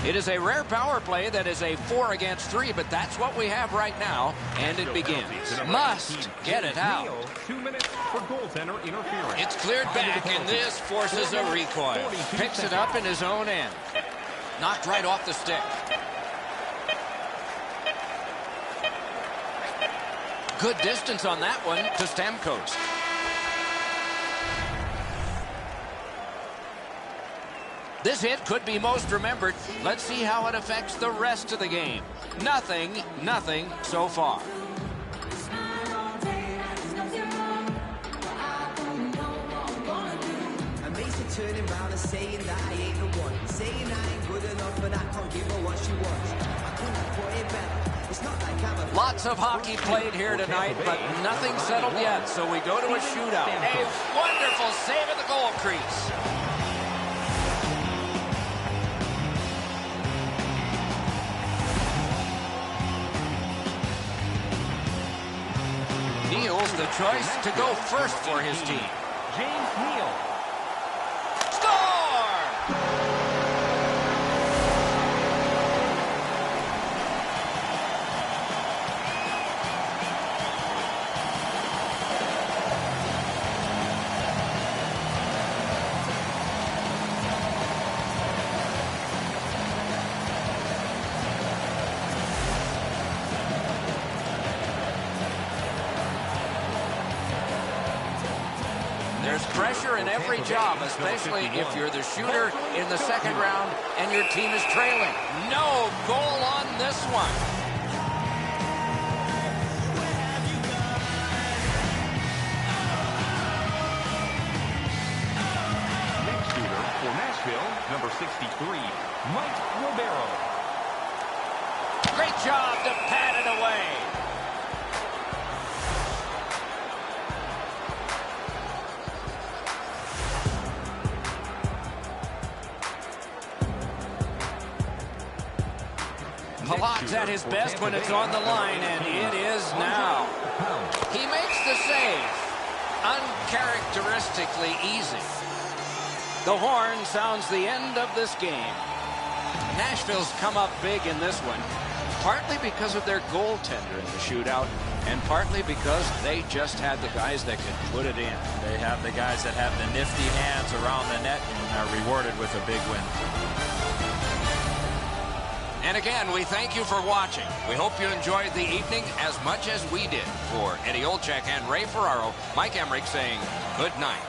It is a rare power play that is a 4 against 3, but that's what we have right now, and it begins. Must get it out. 2 minutes for goaltender interference. It's cleared back, and this forces a recoil. Picks it up in his own end. Knocked right off the stick. Good distance on that one to Stamkos. This hit could be most remembered. Let's see how it affects the rest of the game. Nothing so far. Turning around and saying that I ain't the one, saying I ain't good enough and I can't give her what she wants. I couldn't put it better. It's not like I'm a... Lots of hockey played here tonight, but nothing settled yet, so we go to a shootout. A wonderful save at the goal crease. Neal's the choice to go first for his team. James Neal. There's pressure in every job, especially if you're the shooter in the second round and your team is trailing. No goal on this one. Next shooter for Nashville, number 63, Mike Ribeiro. Great job to pat it away. Palat's at his best when it's on the line, and it is now. He makes the save. Uncharacteristically easy. The horn sounds the end of this game. Nashville's come up big in this one, partly because of their goaltender in the shootout, and partly because they just had the guys that could put it in. They have the guys that have the nifty hands around the net and are rewarded with a big win. And again, we thank you for watching. We hope you enjoyed the evening as much as we did. For Eddie Olczyk and Ray Ferraro, Mike Emmerich saying good night.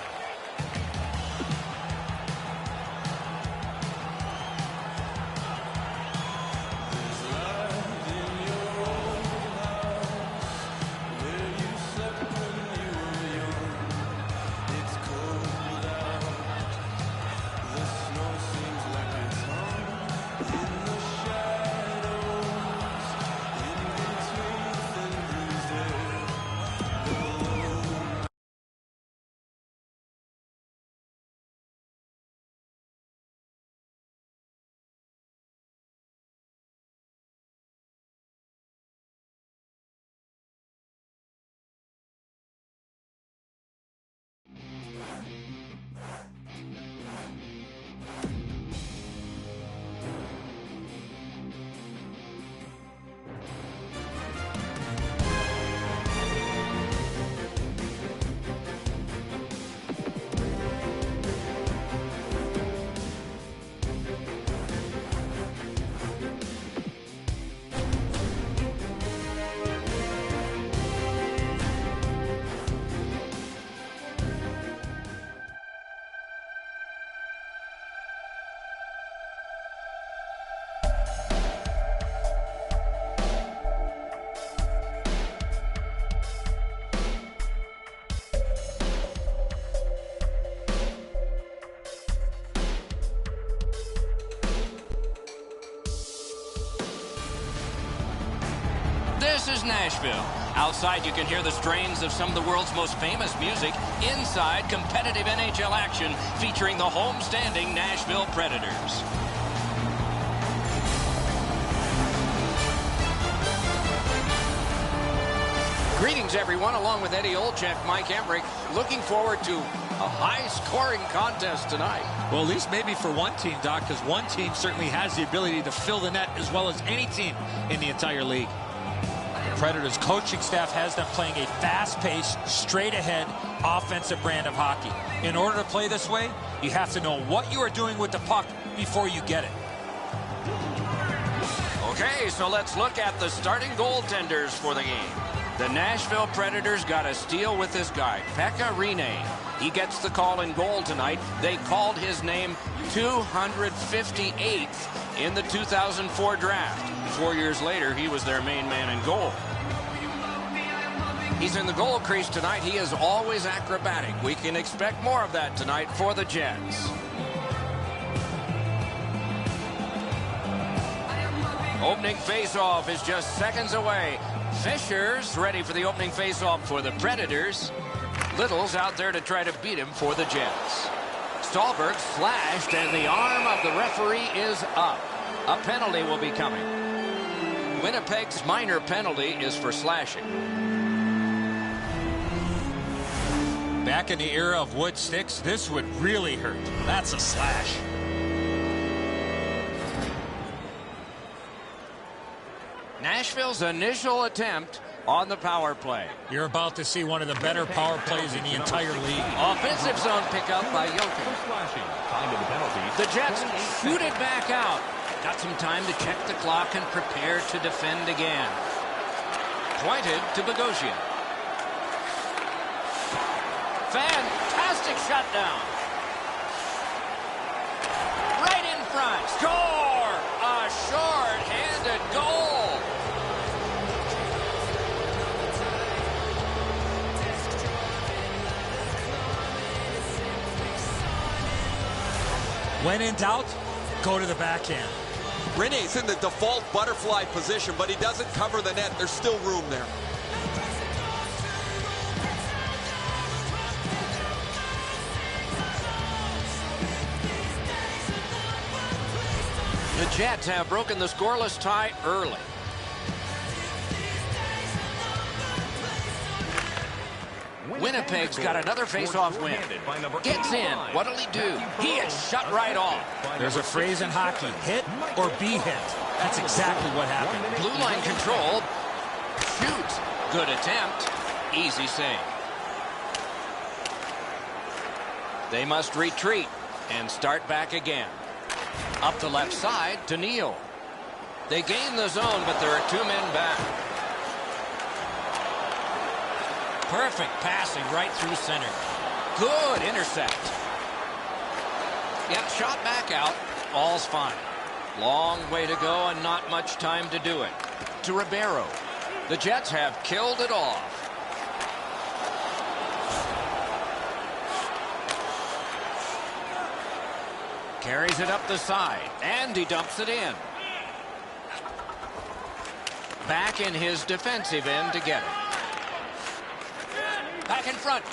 This is Nashville. Outside, you can hear the strains of some of the world's most famous music. Inside, competitive NHL action featuring the home-standing Nashville Predators. Greetings, everyone. Along with Eddie Olczyk, Mike Emmerich, looking forward to a high-scoring contest tonight. Well, at least maybe for one team, Doc, because one team certainly has the ability to fill the net as well as any team in the entire league. The Predators coaching staff has them playing a fast-paced, straight-ahead, offensive brand of hockey. In order to play this way, you have to know what you are doing with the puck before you get it. Okay, so let's look at the starting goaltenders for the game. The Nashville Predators got a steal with this guy, Pekka Rinne. He gets the call in goal tonight. They called his name 258th in the 2004 draft. 4 years later, he was their main man in goal. He's in the goal crease tonight. He is always acrobatic. We can expect more of that tonight for the Jets. Opening faceoff is just seconds away. Fisher's ready for the opening faceoff for the Predators. Little's out there to try to beat him for the Jets. Stallberg slashed, and the arm of the referee is up. A penalty will be coming. Winnipeg's minor penalty is for slashing. Back in the era of wood sticks, this would really hurt. That's a slash. Nashville's initial attempt on the power play. You're about to see one of the better power plays in the entire league. Offensive zone pickup by Jokic. The Jets shoot it back out. Got some time to check the clock and prepare to defend again. Pointed to Bogosian. Fantastic shutdown. Right in front. Score! A short-handed goal. When in doubt, go to the backhand. Rinne's in the default butterfly position, but he doesn't cover the net. There's still room there. The Jets have broken the scoreless tie early. Winnipeg's got another face-off win. Gets in. What'll he do? He is shut right off. There's a phrase in hockey, hit or be hit. That's exactly what happened. Blue line control. Shoots. Good attempt. Easy save. They must retreat and start back again. Up the left side to Neal. They gain the zone, but there are two men back. Perfect passing right through center. Good intercept. Yeah, shot back out. All's fine. Long way to go and not much time to do it. To Ribeiro. The Jets have killed it off. Carries it up the side, and he dumps it in. Back in his defensive end to get it. Back in front.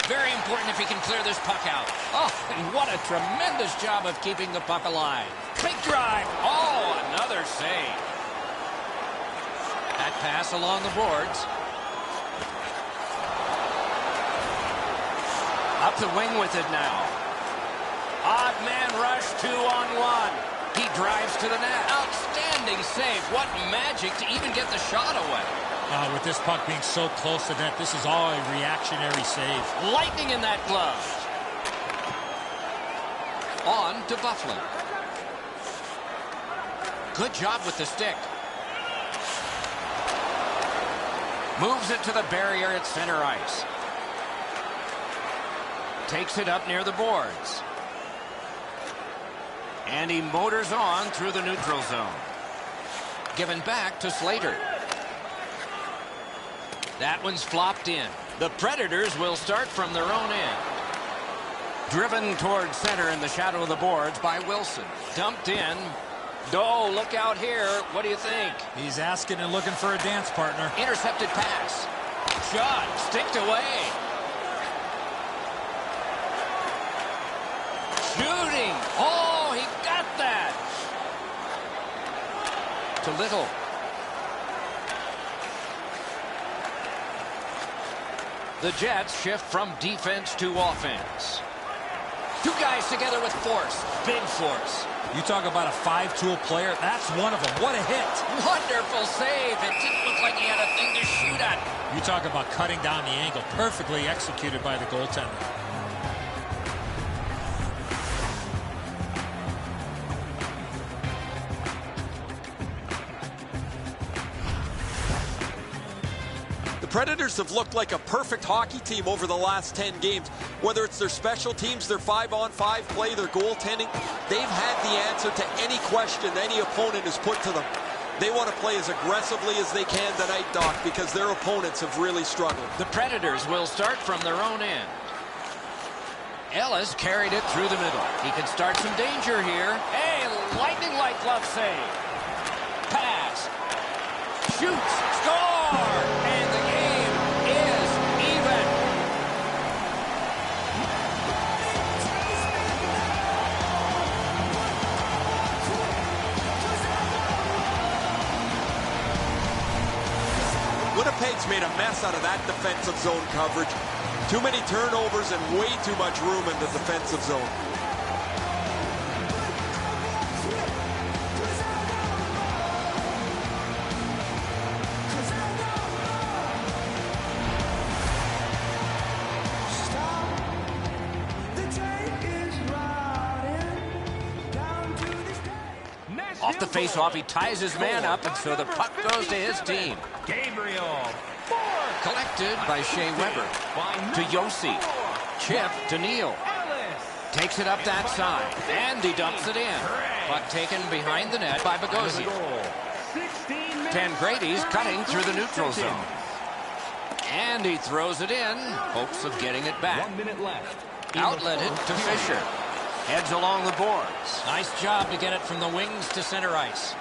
Very important if he can clear this puck out. Oh, and what a tremendous job of keeping the puck alive. Big drive. Oh, another save. That pass along the boards. Up the wing with it now. Odd man rush, 2-on-1. He drives to the net. Outstanding save. What magic to even get the shot away. With this puck being so close to net, this is all a reactionary save. Lightning in that glove. On to Bufflin. Good job with the stick. Moves it to the barrier at center ice. Takes it up near the boards. And he motors on through the neutral zone. Given back to Slater. That one's flopped in. The Predators will start from their own end. Driven towards center in the shadow of the boards by Wilson. Dumped in Oh, look out here. What do you think? He's asking and looking for a dance partner. Intercepted pass. Shot. Sticked away. Shooting. Oh, he got that. To Little. The Jets shift from defense to offense. Two guys together with force. Big force. You talk about a five-tool player. That's one of them. What a hit. Wonderful save. It didn't look like he had a thing to shoot at. You talk about cutting down the angle. Perfectly executed by the goaltender. Predators have looked like a perfect hockey team over the last 10 games. Whether it's their special teams, their 5-on-5 play, their goaltending, they've had the answer to any question any opponent has put to them. They want to play as aggressively as they can tonight, Doc, because their opponents have really struggled. The Predators will start from their own end. Ellis carried it through the middle. He can start some danger here. Hey, lightning-like glove save. Pass. Shoots. Score! And the game is even. Winnipeg's made a mess out of that defensive zone coverage. Too many turnovers and way too much room in the defensive zone. Off the face-off, he ties his man up, and so the puck goes to his team. Gabriel. Collected by Shea Weber. To Yossi. Chip to Neal. Takes it up that side. And he dumps it in. Puck taken behind the net by Bogosian. Tangrady's cutting through the neutral zone. And he throws it in. Hopes of getting it back. 1 minute left. Outletted to Fisher. Heads along the boards. Nice job to get it from the wings to center ice.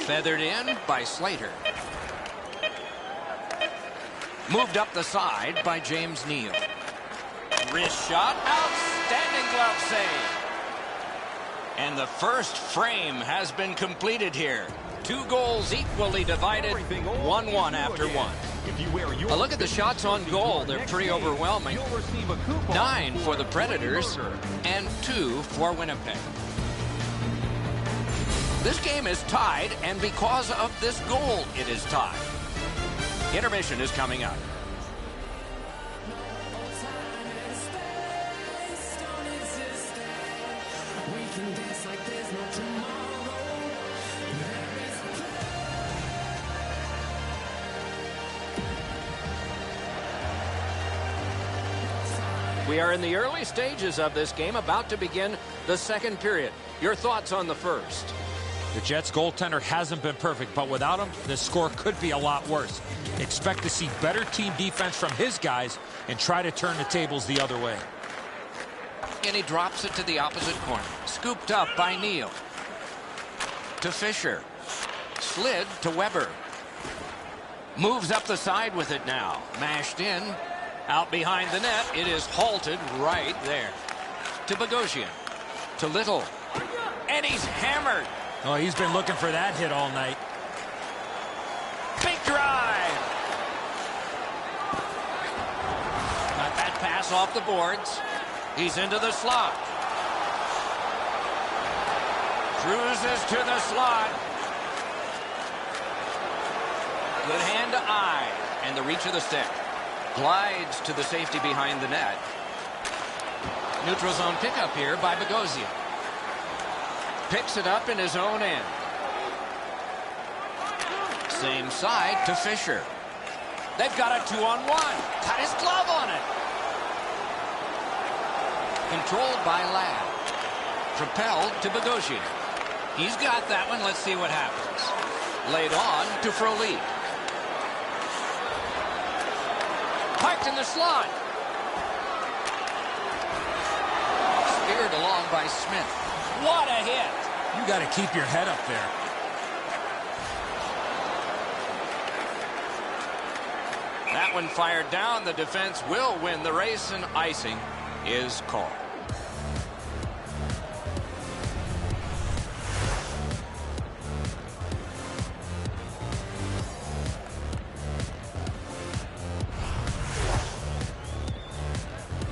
Feathered in by Slater. Moved up the side by James Neal. Wrist shot. Outstanding glove save. And the first frame has been completed here. 2 goals equally divided. 1-1 after one. A look at the shots on goal. They're pretty overwhelming. 9 for the Predators and 2 for Winnipeg. This game is tied, and because of this goal, it is tied. Intermission is coming up. We are in the early stages of this game, about to begin the second period. Your thoughts on the first? The Jets goaltender hasn't been perfect, but without him, the score could be a lot worse. Expect to see better team defense from his guys and try to turn the tables the other way. And he drops it to the opposite corner. Scooped up by Neal. To Fisher. Slid to Weber. Moves up the side with it now. Mashed in. Out behind the net. It is halted right there. To Bogosian. To Little. And he's hammered. Oh, he's been looking for that hit all night. Big drive. Got that pass off the boards. He's into the slot. Cruises to the slot. Good hand to eye. And the reach of the stick. Glides to the safety behind the net. Neutral zone pickup here by Bogosian. Picks it up in his own end. Same side to Fisher. They've got a 2-on-1. Got his glove on it. Controlled by Ladd. Propelled to Bogosian. He's got that one. Let's see what happens. Laid on to Frolik. Parked in the slot. Speared along by Smith. What a hit! You got to keep your head up there. That one fired down. The defense will win the race, and icing is called.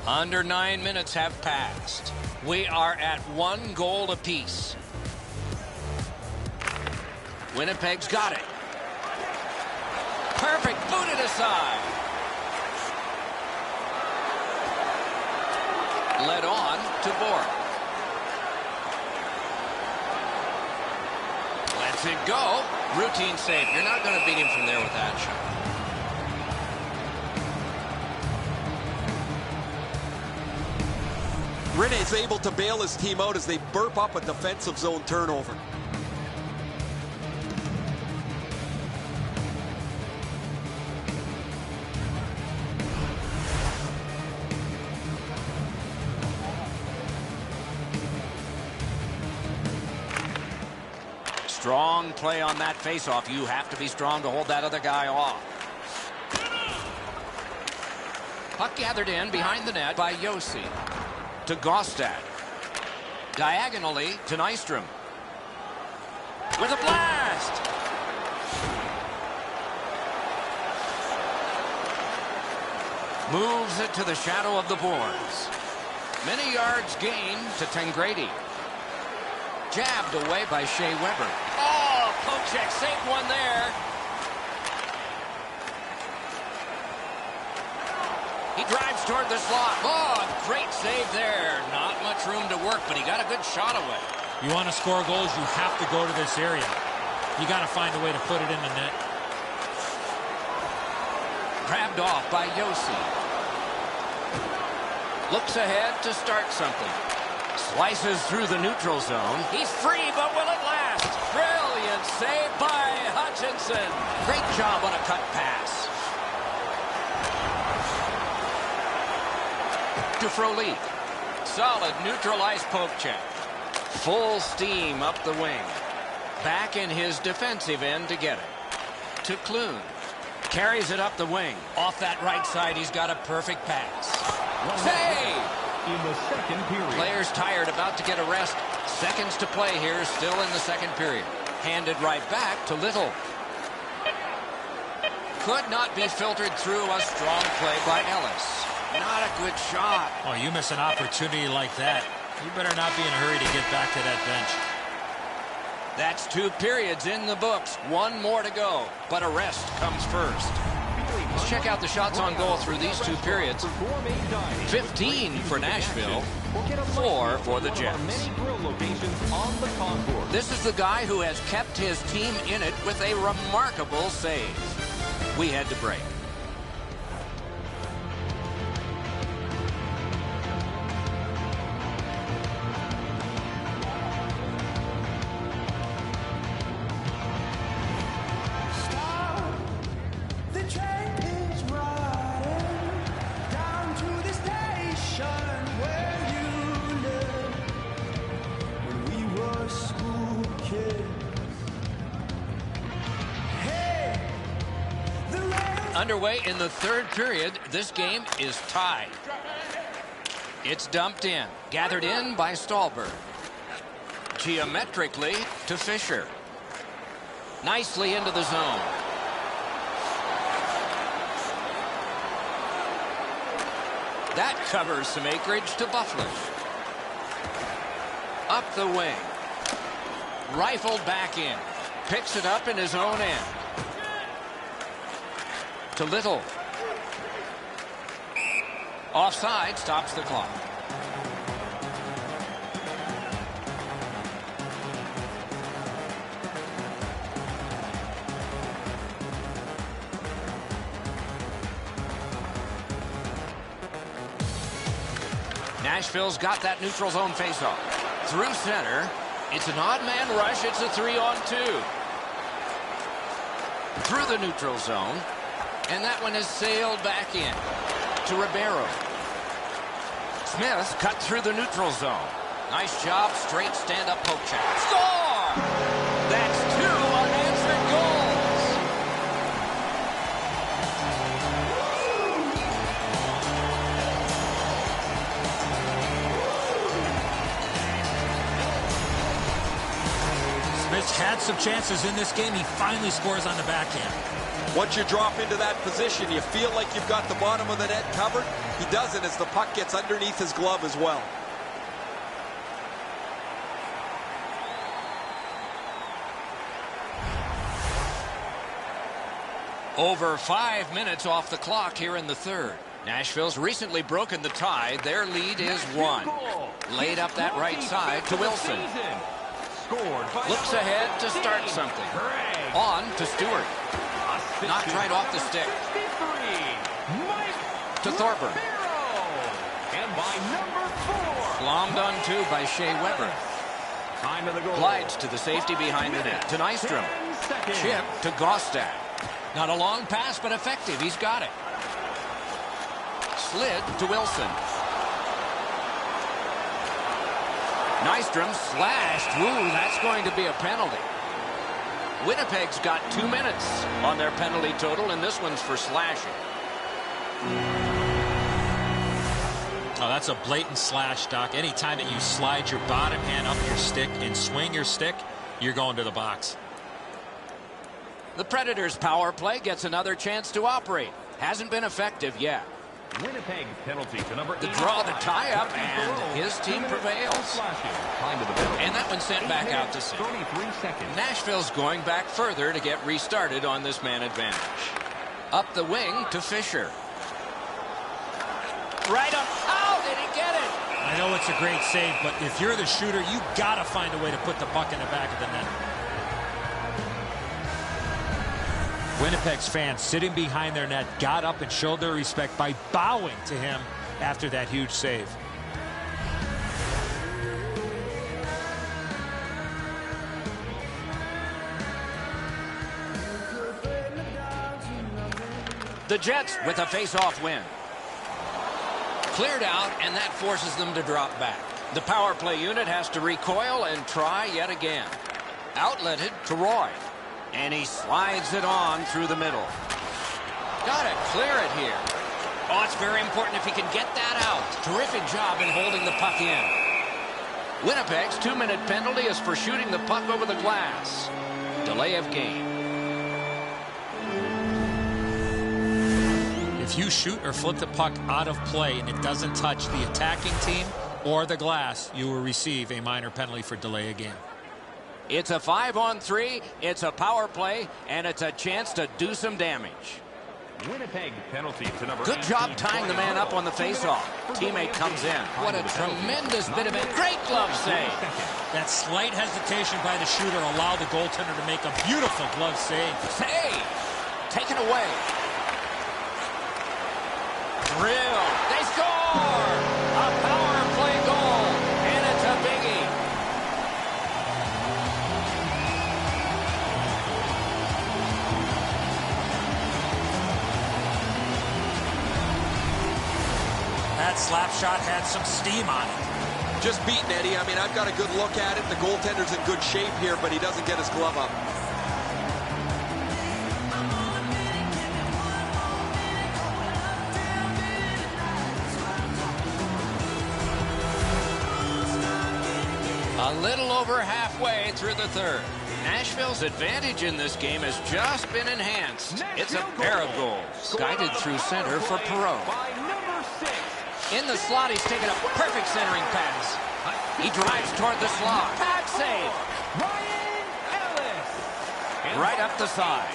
Under 9 minutes have passed. We are at 1 goal apiece. Winnipeg's got it. Perfect, booted aside. Led on to Bora. Lets it go. Routine save. You're not going to beat him from there with that shot. Rene's able to bail his team out as they burp up a defensive zone turnover. Strong play on that faceoff. You have to be strong to hold that other guy off. Puck gathered in behind the net by Josi. To Gostad. Diagonally to Nystrom. With a blast! Moves it to the shadow of the boards. Many yards gained to Tangradi. Jabbed away by Shea Weber. Oh, Pochek saved one there. He drives toward the slot. Oh, great save there. Not much room to work, but he got a good shot away. You want to score goals, you have to go to this area. You got to find a way to put it in the net. Grabbed off by Josi. Looks ahead to start something. Slices through the neutral zone. He's free, but will it last? Brilliant save by Hutchinson. Great job on a cut pass. To Frolik. Solid neutralized poke check. Full steam up the wing. Back in his defensive end to get it. To Clune. Carries it up the wing. Off that right side, he's got a perfect pass. Save! In the second period. Players tired, about to get a rest. Seconds to play here, still in the second period. Handed right back to Little. Could not be filtered through. A strong play by Ellis. Not a good shot. Oh, you miss an opportunity like that. You better not be in a hurry to get back to that bench. That's 2 periods in the books. 1 more to go, but a rest comes first. Let's check out the shots on goal through these 2 periods. 15 for Nashville, 4 for the Jets. This is the guy who has kept his team in it with a remarkable save. We head to break. Underway in the 3rd period. This game is tied. It's dumped in. Gathered in by Stallberg. Geometrically to Fisher. Nicely into the zone. That covers some acreage to Buffalo. Up the wing. Rifled back in. Picks it up in his own end. To Little. Offside, stops the clock. Nashville's got that neutral zone faceoff. Through center. It's an odd man rush. It's a 3-on-2. Through the neutral zone. And that one is sailed back in to Ribeiro. Smith cut through the neutral zone. Nice job, straight stand-up poke check. Score! That's 2 unanswered goals. Smith's had some chances in this game. He finally scores on the backhand. Once you drop into that position, you feel like you've got the bottom of the net covered. He doesn't as the puck gets underneath his glove as well. Over 5 minutes off the clock here in the third. Nashville's recently broken the tie. Their lead is 1. Laid up that right side to Wilson. Looks ahead to start something. On to Stewart. Knocked right off the stick. To Thorburn. And by number 4. Glommed on 2 by Shea Weber. Time of the goal. Glides to the safety behind the net. To Nystrom. Chip to Gostad. Not a long pass, but effective. He's got it. Slid to Wilson. Nystrom slashed. Ooh, that's going to be a penalty. Winnipeg's got 2 minutes on their penalty total, and this one's for slashing. Oh, that's a blatant slash, Doc. Anytime that you slide your bottom hand up your stick and swing your stick, you're going to the box. The Predators' power play gets another chance to operate. Hasn't been effective yet. Winnipeg penalty to number 8. The draw, the tie-up, and his team prevails. And that one sent back out to center. 33 seconds. Nashville's going back further to get restarted on this man advantage. Up the wing to Fisher. Right up. Oh, did he get it? I know it's a great save, but if you're the shooter, you got to find a way to put the puck in the back of the net. Winnipeg's fans sitting behind their net got up and showed their respect by bowing to him after that huge save. The Jets with a face-off win. Cleared out, and that forces them to drop back. The power play unit has to recoil and try yet again. Outletted to Roy. And he slides it on through the middle. Got to clear it here. Oh, it's very important if he can get that out. Terrific job in holding the puck in. Winnipeg's 2-minute penalty is for shooting the puck over the glass. Delay of game. If you shoot or flip the puck out of play and it doesn't touch the attacking team or the glass, you will receive a minor penalty for delay of game. It's a 5-on-3, it's a power play, and it's a chance to do some damage. Winnipeg penalty to number 8. Good job tying the man up on the faceoff. Teammate comes in. What a tremendous bit of it. Great glove save. That slight hesitation by the shooter allowed the goaltender to make a beautiful glove save. Save. Taken away. Drill. They score. A power play goal, and it's a biggie. That slap shot had some steam on it. Just beaten, Eddie. I mean, I've got a good look at it. The goaltender's in good shape here, but he doesn't get his glove up. A little over halfway through the third. Nashville's advantage in this game has just been enhanced. It's a pair of goals. Guided through center for Perreault. In the slot, he's taken a perfect centering pass. He drives toward the slot. Pad save. Right up the side.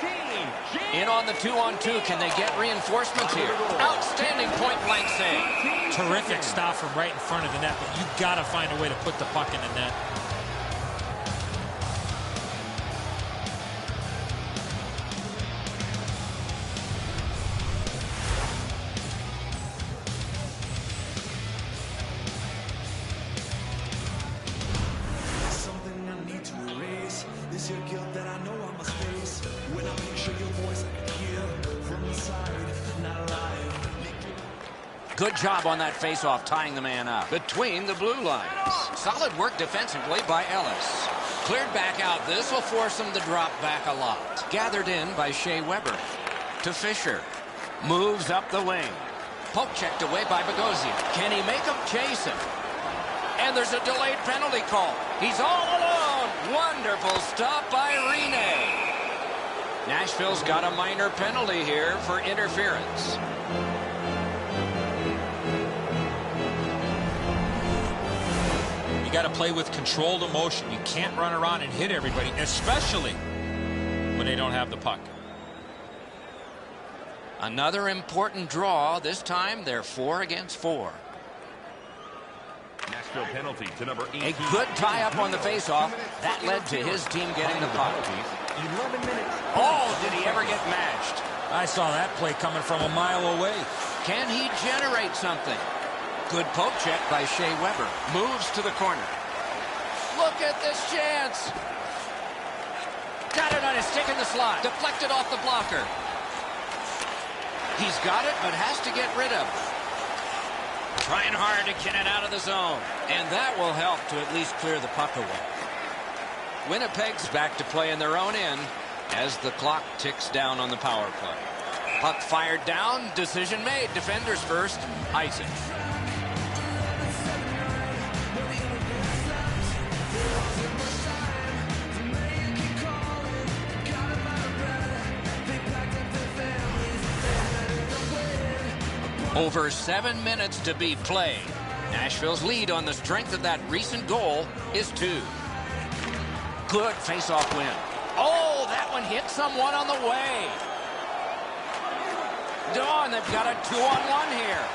In on the 2-on-2. Can they get reinforcements here? Outstanding point-blank save. Terrific stop from right in front of the net, but you got to find a way to put the puck in the net. Good job on that face-off, tying the man up between the blue lines. Solid work defensively by Ellis. Cleared back out. This will force him to drop back a lot. Gathered in by Shea Weber. To Fisher. Moves up the wing. Poke checked away by Bogosian. Can he make him chase him? And there's a delayed penalty call. He's all alone. Wonderful stop by Rene. Nashville's got a minor penalty here for interference. You got to play with controlled emotion. You can't run around and hit everybody, especially when they don't have the puck. Another important draw. This time they're 4 against 4. Nashville penalty to number 18. A good tie-up on the face-off. That led to his team getting the puck. 11 minutes. Oh, did he ever get matched? I saw that play coming from a mile away. Can he generate something? Good poke check by Shea Weber. Moves to the corner. Look at this chance. Got it on his stick in the slot. Deflected off the blocker. He's got it, but has to get rid of it. Trying hard to get it out of the zone. And that will help to at least clear the puck away. Winnipeg's back to play in their own end as the clock ticks down on the power play. Puck fired down. Decision made. Defenders first. Isaac. Over 7 minutes to be played. Nashville's lead on the strength of that recent goal is 2. Good face-off win. Oh, that one hit someone on the way. Dawn, they've got a 2-on-1 here.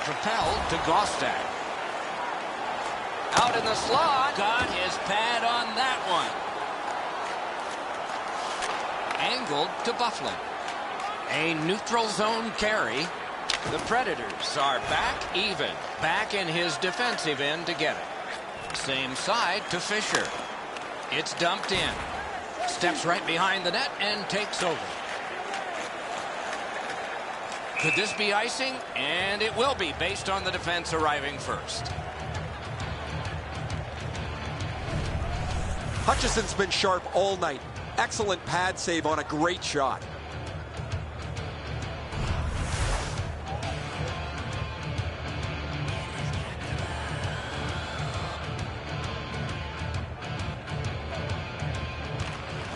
Propelled to Gostak. Out in the slot. Got his pad on that one. Angled to Bufflin. A neutral zone carry. The Predators are back even. Back in his defensive end to get it. Same side to Fisher. It's dumped in. Steps right behind the net and takes over. Could this be icing? And it will be based on the defense arriving first. Hutchison's been sharp all night. Excellent pad save on a great shot.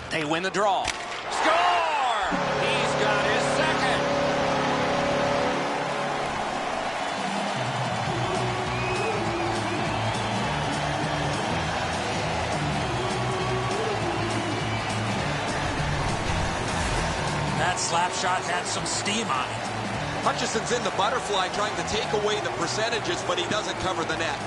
They win the draw. Score! He's got his second. That slap shot had some steam on it. Hutchison's in the butterfly trying to take away the percentages, but he doesn't cover the net.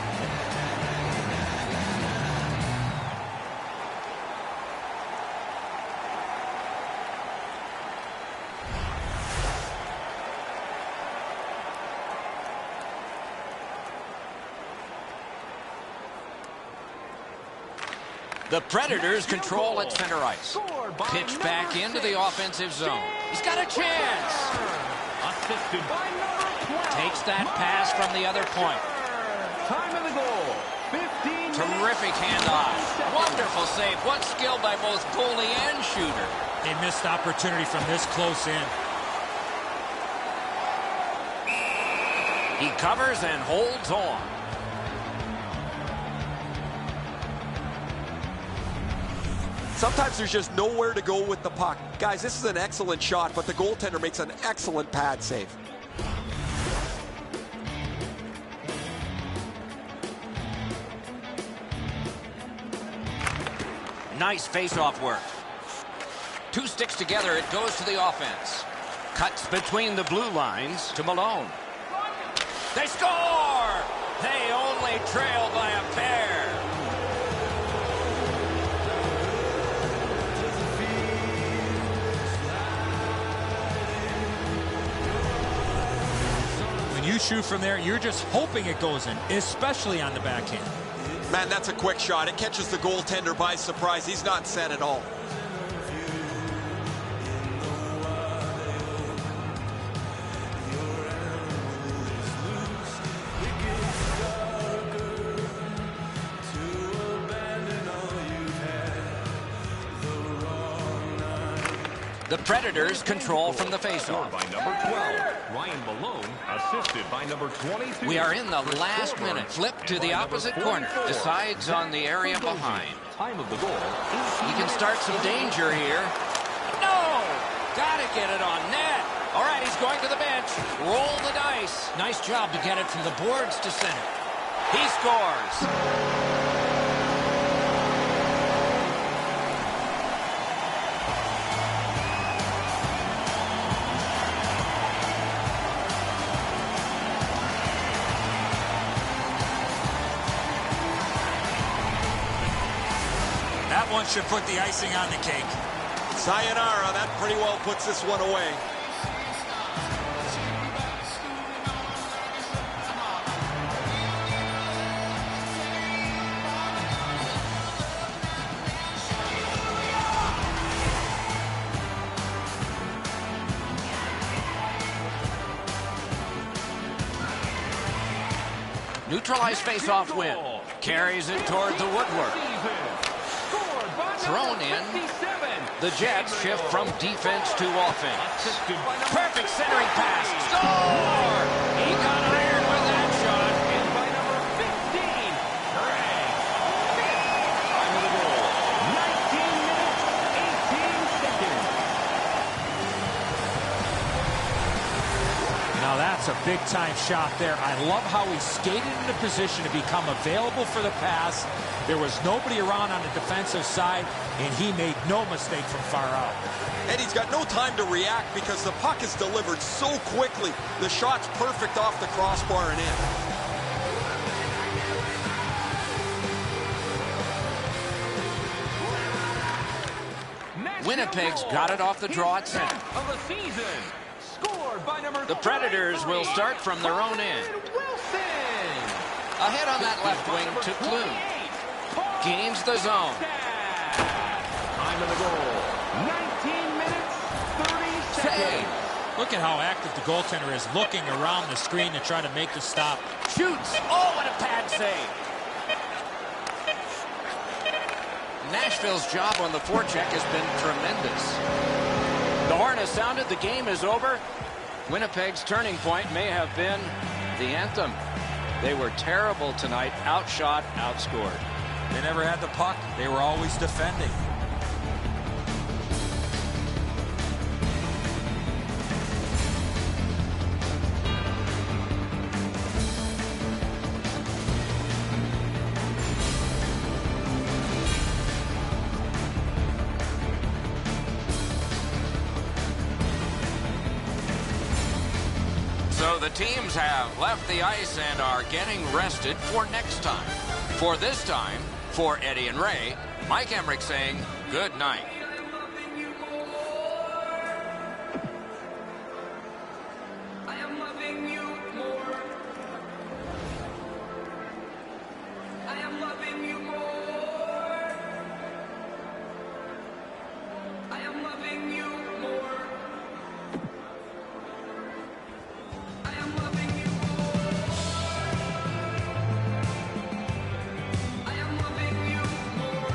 The Predators control at center ice. Pitch back into the offensive zone. He's got a chance. Assisted by number 12. Takes that pass from the other point. Time of the goal. 15 Terrific handoff. Wonderful save. What skill by both goalie and shooter. They missed opportunity from this close in. He covers and holds on. Sometimes there's just nowhere to go with the puck. Guys, this is an excellent shot, but the goaltender makes an excellent pad save. Nice face-off work. 2 sticks together, it goes to the offense. Cuts between the blue lines to Malone. They score! They only trail by a pair. When you shoot from there, you're just hoping it goes in, especially on the backhand. Man, that's a quick shot. It catches the goaltender by surprise. He's not set at all. The Predators control from the faceoff. By number 12, Ryan Malone, assisted by number 22. We are in the last minute. Flip to the opposite corner. Decides on the area behind. Time of the goal. He can start some danger here. No! Gotta get it on net. All right, he's going to the bench. Roll the dice. Nice job to get it from the boards to center. He scores. That one should put the icing on the cake. Sayonara, that pretty well puts this one away. Neutralized face-off win. Carries it toward the woodwork. Thrown in. The Jets shift from defense to offense. Perfect centering pass. Score! He got iron with that shot. And by number 15, Greg. Time of the goal. 19 minutes, 18 seconds. Now that's a big-time shot there. I love how he skated into position to become available for the pass. There was nobody around on the defensive side, and he made no mistake from far out. And he's got no time to react because the puck is delivered so quickly. The shot's perfect off the crossbar and in. Winnipeg's got it off the draw at center. Of the season. Scored by number The Predators will start from their own end. Ahead on that left wing to Clune. Gains the zone. Time of the goal. 19 minutes, 30 seconds. Look at how active the goaltender is, looking around the screen to try to make the stop. Shoots. Oh, what a pad save. Nashville's job on the forecheck has been tremendous. The horn has sounded. The game is over. Winnipeg's turning point may have been the anthem. They were terrible tonight. Outshot, outscored. They never had the puck. They were always defending. So the teams have left the ice and are getting rested for next time. For this time, for Eddie and Ray, Mike Emmerich saying good night. I am loving you more. I am loving you more. I am loving you more. I am loving you more. I am loving you more.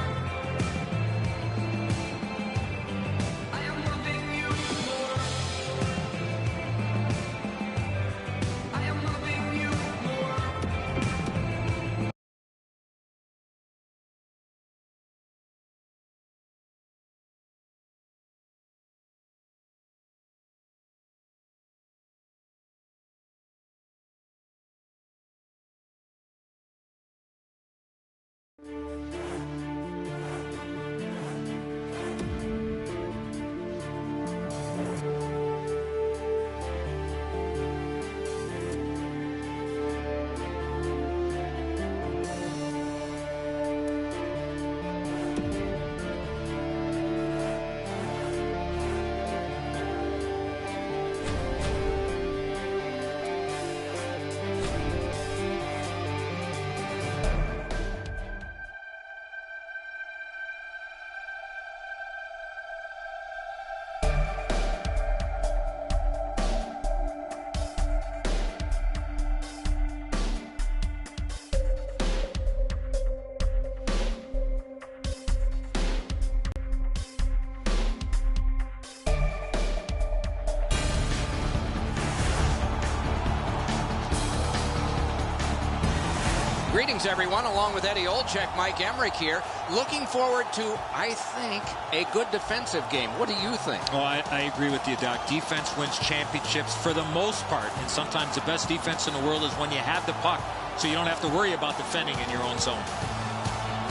Greetings, everyone. Along with Eddie Olczyk, Mike Emmerich here. Looking forward to, I think, a good defensive game. What do you think? Oh, I agree with you, Doc. Defense wins championships for the most part. And sometimes the best defense in the world is when you have the puck, so you don't have to worry about defending in your own zone.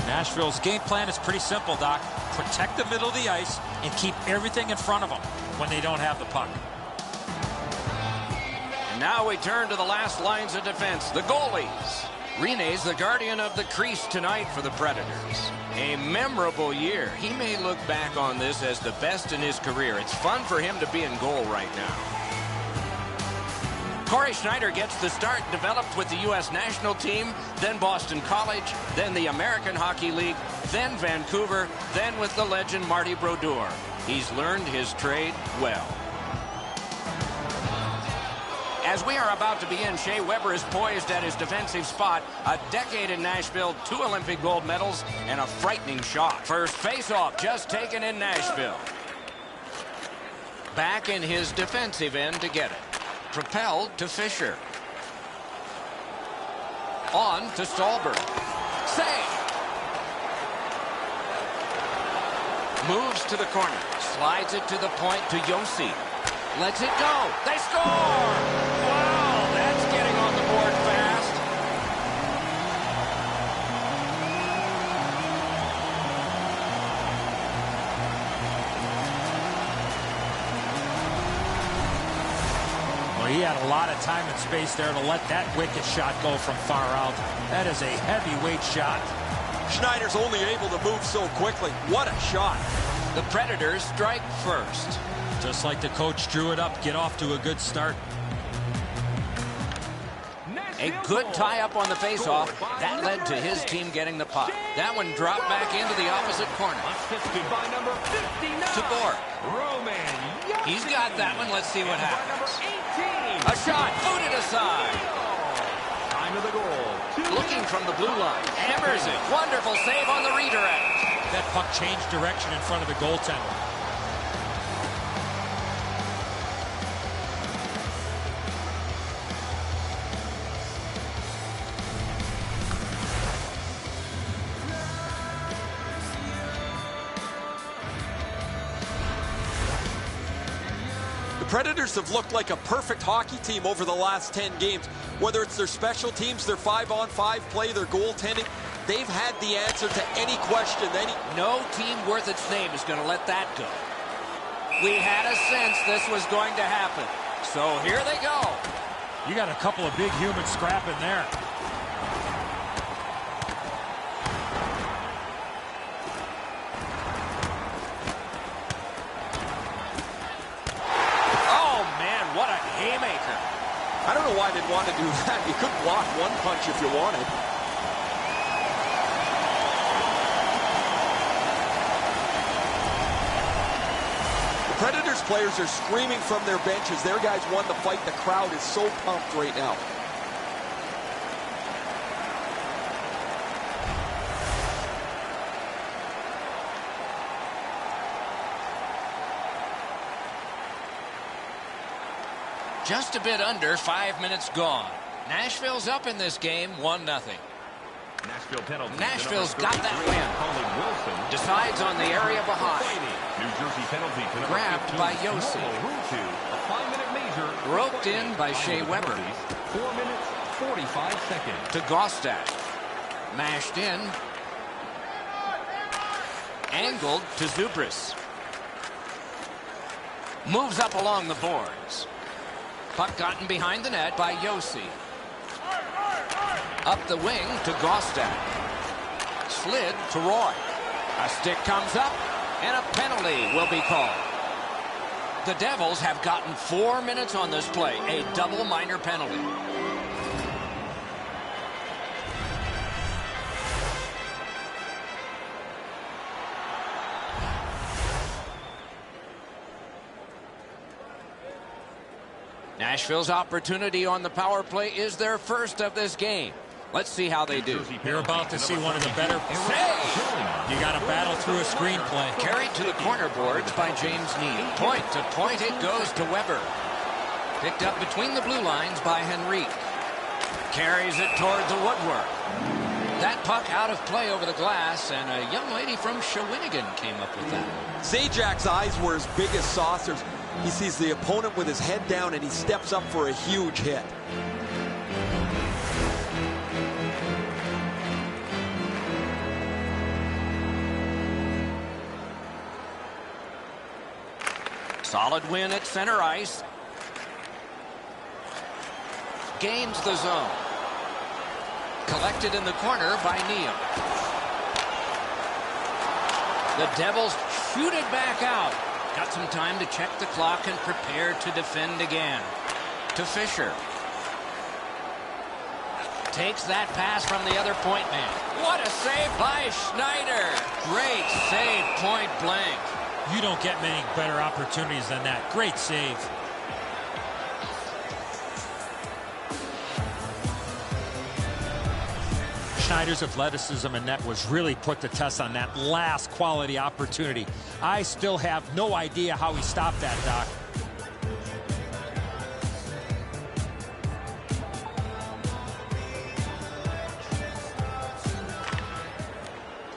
Nashville's game plan is pretty simple, Doc. Protect the middle of the ice and keep everything in front of them when they don't have the puck. And now we turn to the last lines of defense, the goalies. Rene's the guardian of the crease tonight for the Predators. A memorable year. He may look back on this as the best in his career. It's fun for him to be in goal right now. Corey Schneider gets the start, developed with the U.S. national team, then Boston College, then the American Hockey League, then Vancouver, then with the legend Marty Brodeur. He's learned his trade well. As we are about to begin, Shea Weber is poised at his defensive spot. A decade in Nashville, 2 Olympic gold medals, and a frightening shot. First face-off just taken in Nashville. Back in his defensive end to get it. Propelled to Fisher. On to Stolberg. Save! Moves to the corner. Slides it to the point to Josi. Lets it go. They score! Wow, that's getting on the board fast. Well, he had a lot of time and space there to let that wicked shot go from far out. That is a heavyweight shot. Schneider's only able to move so quickly. What a shot. The Predators strike first. Just like the coach drew it up, get off to a good start. A good tie-up on the face-off. That led to his team getting the puck. That one dropped back into the opposite corner. Assisted by number 59. To Bork. Roman. He's got that one. Let's see what By happens. number 18. A shot, booted aside. Time of the goal. Looking from the blue line. Hammers it. Wonderful save on the redirect. That puck changed direction in front of the goaltender. The Predators have looked like a perfect hockey team over the last 10 games. Whether it's their special teams, their 5-on-5 play, their goaltending, they've had the answer to any question. No team worth its name is going to let that go. We had a sense this was going to happen. So here they go. You got a couple of big humans scrapping there. I don't know why I didn't want to do that. You could block one punch if you wanted. The Predators players are screaming from their benches. Their guys won the fight. The crowd is so pumped right now. Just a bit under 5 minutes gone. Nashville's up in this game 1-0. Nashville penalty. Nashville's got that win. Decides on the area behind. New Jersey penalty to number Grabbed 15, by Josi. A 5-minute major. Roped in by Shea Weber. 4 minutes, 45 seconds. To Gostad. Mashed in. Angled to Zubris. Moves up along the boards. Puck gotten behind the net by Josi. Up the wing to Gostad. Slid to Roy. A stick comes up, and a penalty will be called. The Devils have gotten 4 minutes on this play, a double minor penalty. Nashville's opportunity on the power play is their first of this game. Let's see how they do. You're about to see one of the better. You got to battle through a screenplay. Carried to the corner boards by James Neal. Point to point it goes to Weber. Picked up between the blue lines by Henrique. Carries it toward the woodwork. That puck out of play over the glass, and a young lady from Shawinigan came up with that. Zajak's eyes were as big as saucers. He sees the opponent with his head down, and he steps up for a huge hit. Solid win at center ice. Gains the zone. Collected in the corner by Neal. The Devils shoot it back out. Got some time to check the clock and prepare to defend again. To Fisher. Takes that pass from the other point man. What a save by Schneider. Great save, point blank. You don't get many better opportunities than that. Great save. Schneider's athleticism in net was really put to test on that last quality opportunity. I still have no idea how he stopped that, Doc.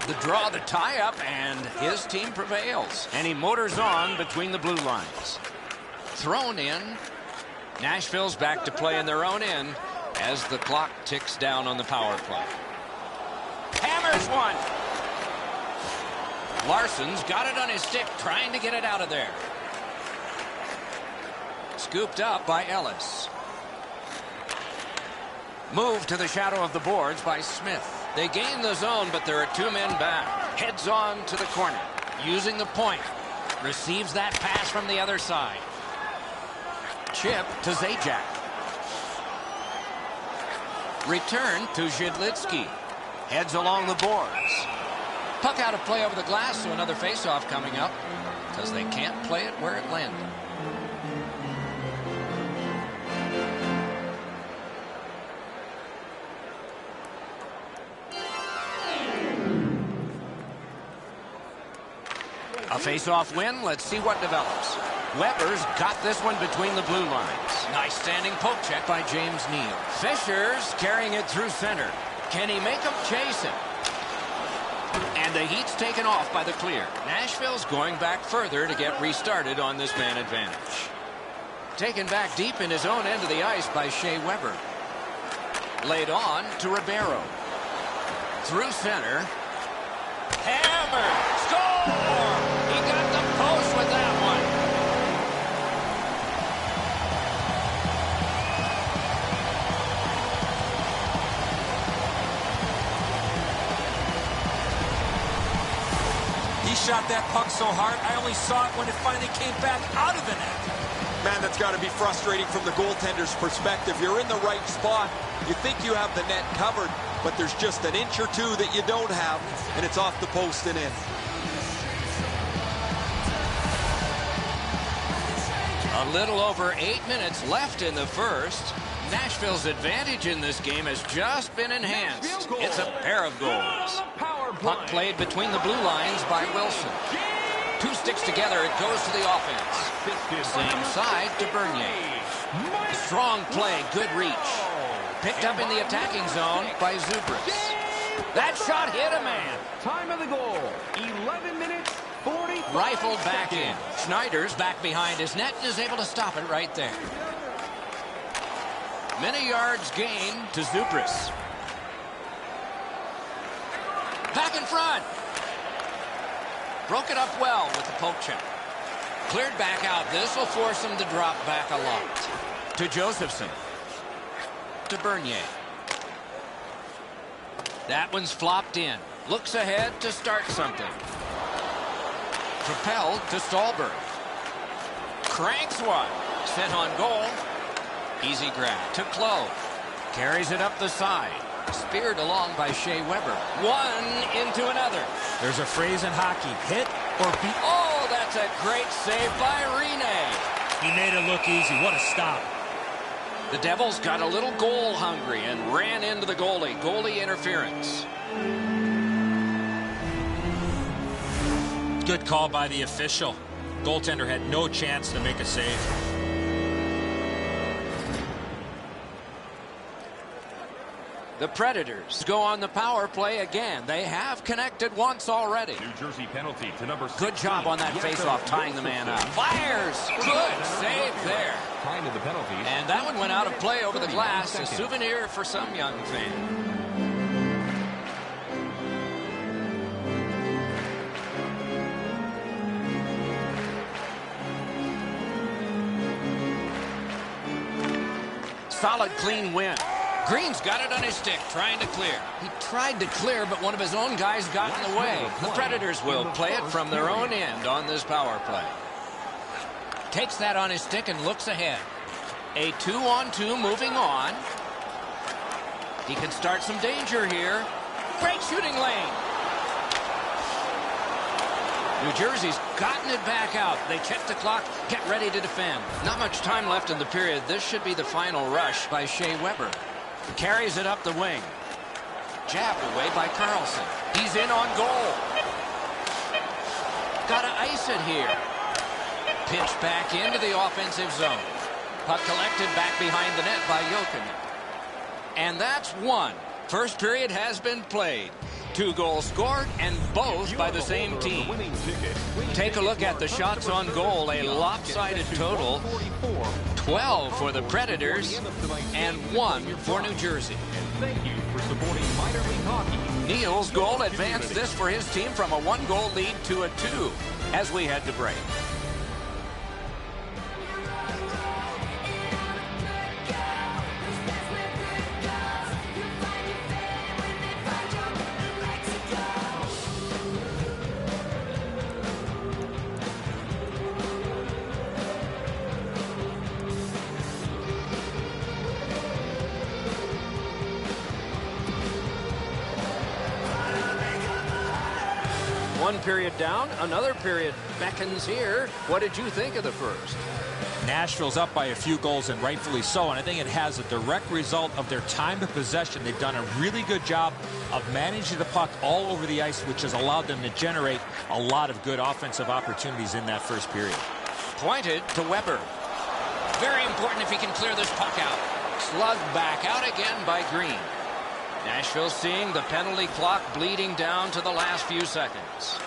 The draw, the tie-up, and his team prevails. And he motors on between the blue lines. Thrown in. Nashville's back to play in their own end as the clock ticks down on the power play. Hammers one. Larson's got it on his stick, trying to get it out of there. Scooped up by Ellis. Moved to the shadow of the boards by Smith. They gain the zone, but there are two men back. Heads on to the corner. Using the point. Receives that pass from the other side. Chip to Zajac. Return to Zhidlitsky. Heads along the boards. Puck out of play over the glass, so another faceoff coming up because they can't play it where it landed. A face-off win. Let's see what develops. Weber's got this one between the blue lines. Nice standing poke check by James Neal. Fisher's carrying it through center. Can he make him chase him? And the heat's taken off by the clear. Nashville's going back further to get restarted on this man advantage. Taken back deep in his own end of the ice by Shea Weber. Laid on to Ribeiro. Through center. Hammer! Score! He got the post with that one. He shot that puck so hard, I only saw it when it finally came back out of the net. Man, that's got to be frustrating from the goaltender's perspective. You're in the right spot. You think you have the net covered, but there's just an inch or two that you don't have, and it's off the post and in. A little over 8 minutes left in the first. Nashville's advantage in this game has just been enhanced. It's a pair of goals. Puck played between the blue lines by Wilson. Two sticks together, it goes to the offense. Same side to Bernier. Strong play, good reach. Picked up in the attacking zone by Zubris. That shot hit a man. Time of the goal, 11 minutes, 45 Rifled back seconds. in. Schneider's back behind his net and is able to stop it right there. Many yards gained to Zubris. Back in front. Broke it up well with the poke check. Cleared back out. This will force him to drop back a lot. To Josephson. To Bernier. That one's flopped in. Looks ahead to start something. Propelled to Stallberg. Cranks one. Sent on goal. Easy grab to Clove. Carries it up the side. Speared along by Shea Weber. One into another. There's a phrase in hockey, hit or beat. Oh, that's a great save by Rene. He made it look easy. What a stop. The Devils got a little goal hungry and ran into the goalie. Goalie interference. Good call by the official. Goaltender had no chance to make a save. The Predators go on the power play again. They have connected once already. New Jersey penalty to number 16. Good job on that faceoff, tying the man up. Fires! Good save there. Time to the penalties. And that one went out of play over the glass. A souvenir for some young fan. Solid, clean win. Green's got it on his stick, trying to clear. He tried to clear, but one of his own guys got in the way. The Predators will play it from their own end on this power play. Takes that on his stick and looks ahead. A 2-on-2 moving on. He can start some danger here. Great shooting lane. New Jersey's gotten it back out. They check the clock, get ready to defend. Not much time left in the period. This should be the final rush by Shea Weber. Carries it up the wing. Jabbed away by Carlson. He's in on goal. Gotta ice it here. Pitched back into the offensive zone. Puck collected back behind the net by Jokinen. And that's one. First period has been played. 2 goals scored, and both by the same team. Take a look at the shots on goal. A lopsided total. 12 for the Predators and 1 for New Jersey. Thank you for supporting minor league hockey. Neal's goal advanced this for his team from a 1-goal lead to a 2 as we head to break. One period down, another period beckons here. What did you think of the first? Nashville's up by a few goals, and rightfully so, and I think it has a direct result of their time of possession. They've done a really good job of managing the puck all over the ice, which has allowed them to generate a lot of good offensive opportunities in that first period. Pointed to Weber. Very important if he can clear this puck out. Slugged back out again by Green. Nashville seeing the penalty clock bleeding down to the last few seconds.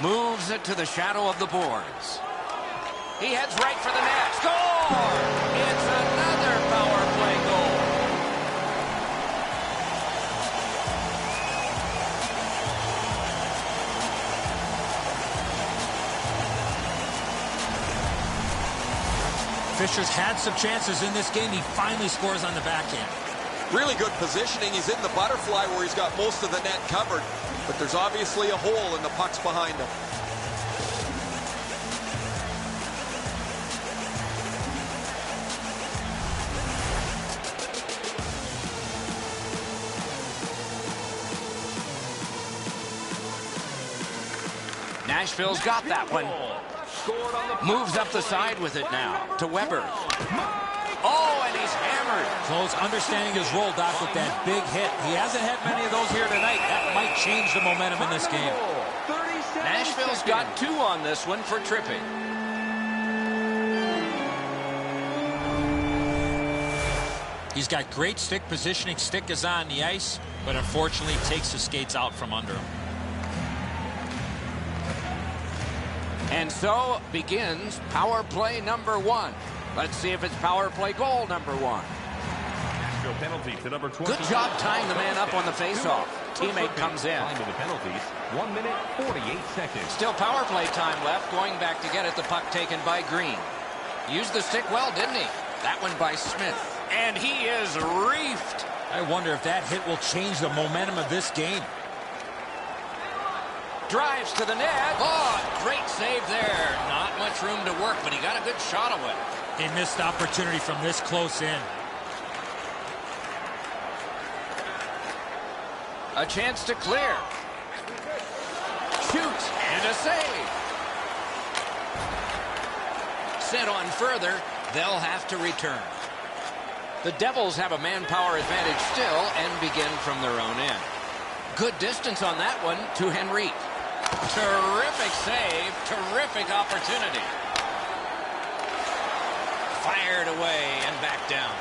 Moves it to the shadow of the boards. He heads right for the net. Score! It's another power play goal. Fisher's had some chances in this game. He finally scores on the backhand. Really good positioning. He's in the butterfly where he's got most of the net covered, but there's obviously a hole and the puck's behind him. Nashville's got that one. Moves up the side with it now to Weber. Oh, and he's hammered. Close understanding his role, Doc, with that big hit. He hasn't had many of those here tonight. That might change the momentum in this game. Nashville's got 2 on this one for tripping. He's got great stick positioning. Stick is on the ice, but unfortunately takes the skates out from under him. And so begins power play number 1. Let's see if it's power play goal number 1. Nashville penalty to number 20. Good job tying the man up on the faceoff. Teammate comes in. Time to the penalties. 1 minute, 48 seconds. Still power play time left. Going back to get it. The puck taken by Green. Used the stick well, didn't he? That one by Smith. And he is reefed. I wonder if that hit will change the momentum of this game. Drives to the net. Oh, great save there. Not much room to work, but he got a good shot away. They missed opportunity from this close in. A chance to clear. Shoots and a save. Sent on further, they'll have to return. The Devils have a manpower advantage still and begin from their own end. Good distance on that one to Henrique. Terrific save, terrific opportunity. Fired away and back down.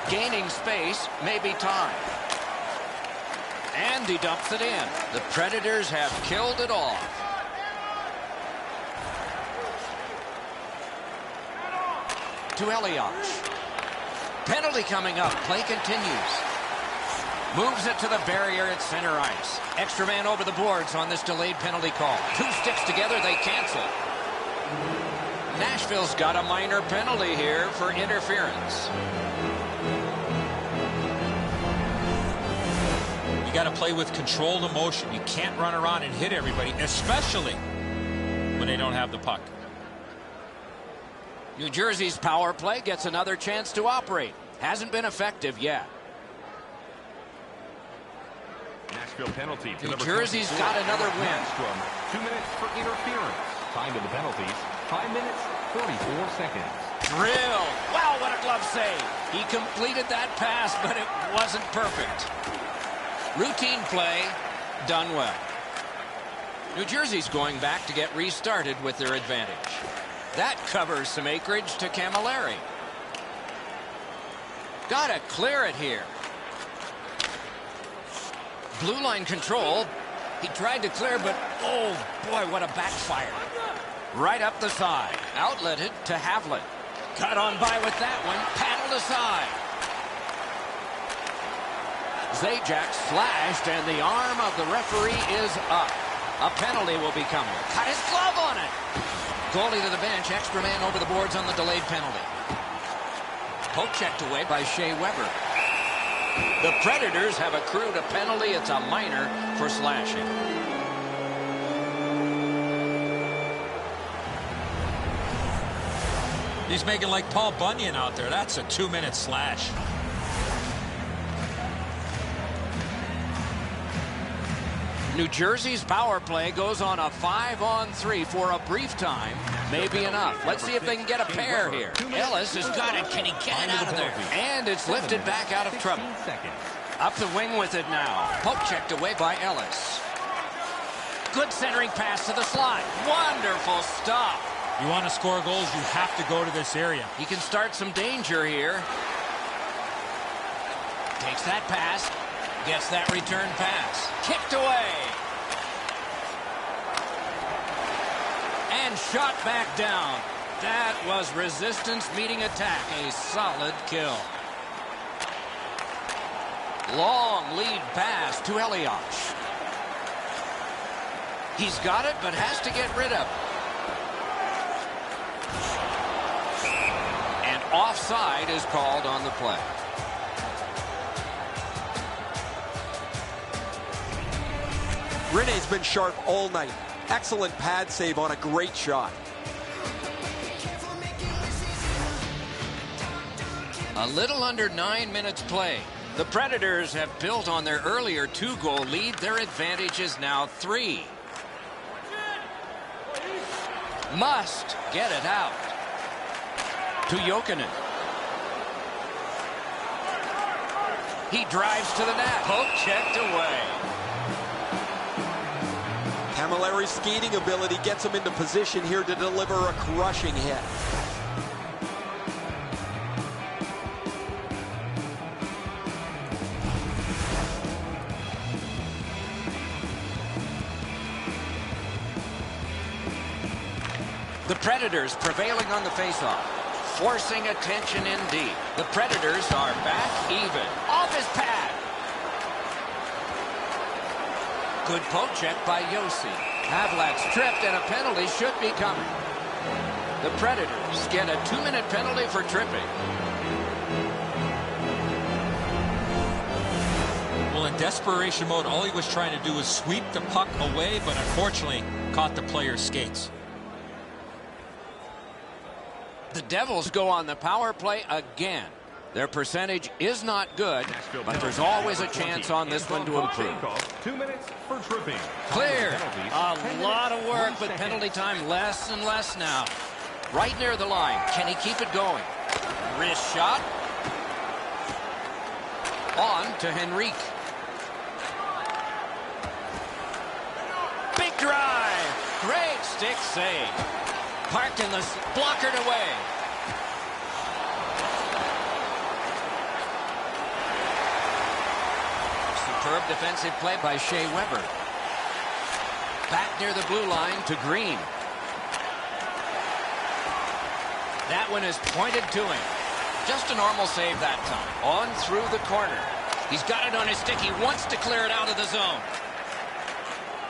Gaining space, maybe time. And he dumps it in. The Predators have killed it off. To Elias. Penalty coming up. Play continues. Moves it to the barrier at center ice. Extra man over the boards on this delayed penalty call. Two sticks together, they cancel. Nashville's got a minor penalty here for interference. You got to play with controlled emotion. You can't run around and hit everybody, especially when they don't have the puck. New Jersey's power play gets another chance to operate. Hasn't been effective yet. Nashville penalty. New Jersey's got another win. 2 minutes for interference. Time to the penalties. 5 minutes, 44 seconds. Drill. Wow, what a glove save. He completed that pass, but it wasn't perfect. Routine play, done well. New Jersey's going back to get restarted with their advantage. That covers some acreage to Camilleri. Gotta clear it here. Blue line control. He tried to clear, but oh boy, what a backfire. Right up the side. Outletted to Havlat. Cut on by with that one. Paddled aside. Zajac slashed, and the arm of the referee is up. A penalty will be coming. Cut his glove on it. Goalie to the bench. Extra man over the boards on the delayed penalty. Poke checked away by Shea Weber. The Predators have accrued a penalty. It's a minor for slashing. He's making like Paul Bunyan out there. That's a 2-minute slash. New Jersey's power play goes on a 5-on-3 for a brief time. Maybe enough. Let's see if they can get a pair here. Ellis has got it. Can he get it out of there? And it's lifted back out of trouble. Up the wing with it now. Poke checked away by Ellis. Good centering pass to the slot. Wonderful stop. You want to score goals, you have to go to this area. He can start some danger here. Takes that pass. Gets that return pass. Kicked away. And shot back down. That was resistance meeting attack. A solid kill. Long lead pass to Elias. He's got it, but has to get rid of it. And offside is called on the play. Rene's been sharp all night. Excellent pad save on a great shot. A little under 9 minutes played. The Predators have built on their earlier 2-goal lead. Their advantage is now 3. Must get it out. To Jokinen. He drives to the net. Poke checked away. Camilleri's skating ability gets him into position here to deliver a crushing hit. The Predators prevailing on the faceoff. Forcing attention in deep. The Predators are back even. Off his pad. Good poke check by Josi. Havlat's tripped, and a penalty should be coming. The Predators get a 2-minute penalty for tripping. Well, in desperation mode, all he was trying to do was sweep the puck away, but unfortunately caught the player's skates. The Devils go on the power play again. Their percentage is not good, but there's always a chance on this one to improve. 2 minutes for tripping. Clear. A lot of work with penalty time less and less now. Right near the line. Can he keep it going? Wrist shot. On to Henrique. Big drive. Great stick save. Parked in the blockered away. Superb defensive play by Shea Weber. Back near the blue line to Green. That one is pointed to him. Just a normal save that time. On through the corner. He's got it on his stick. He wants to clear it out of the zone.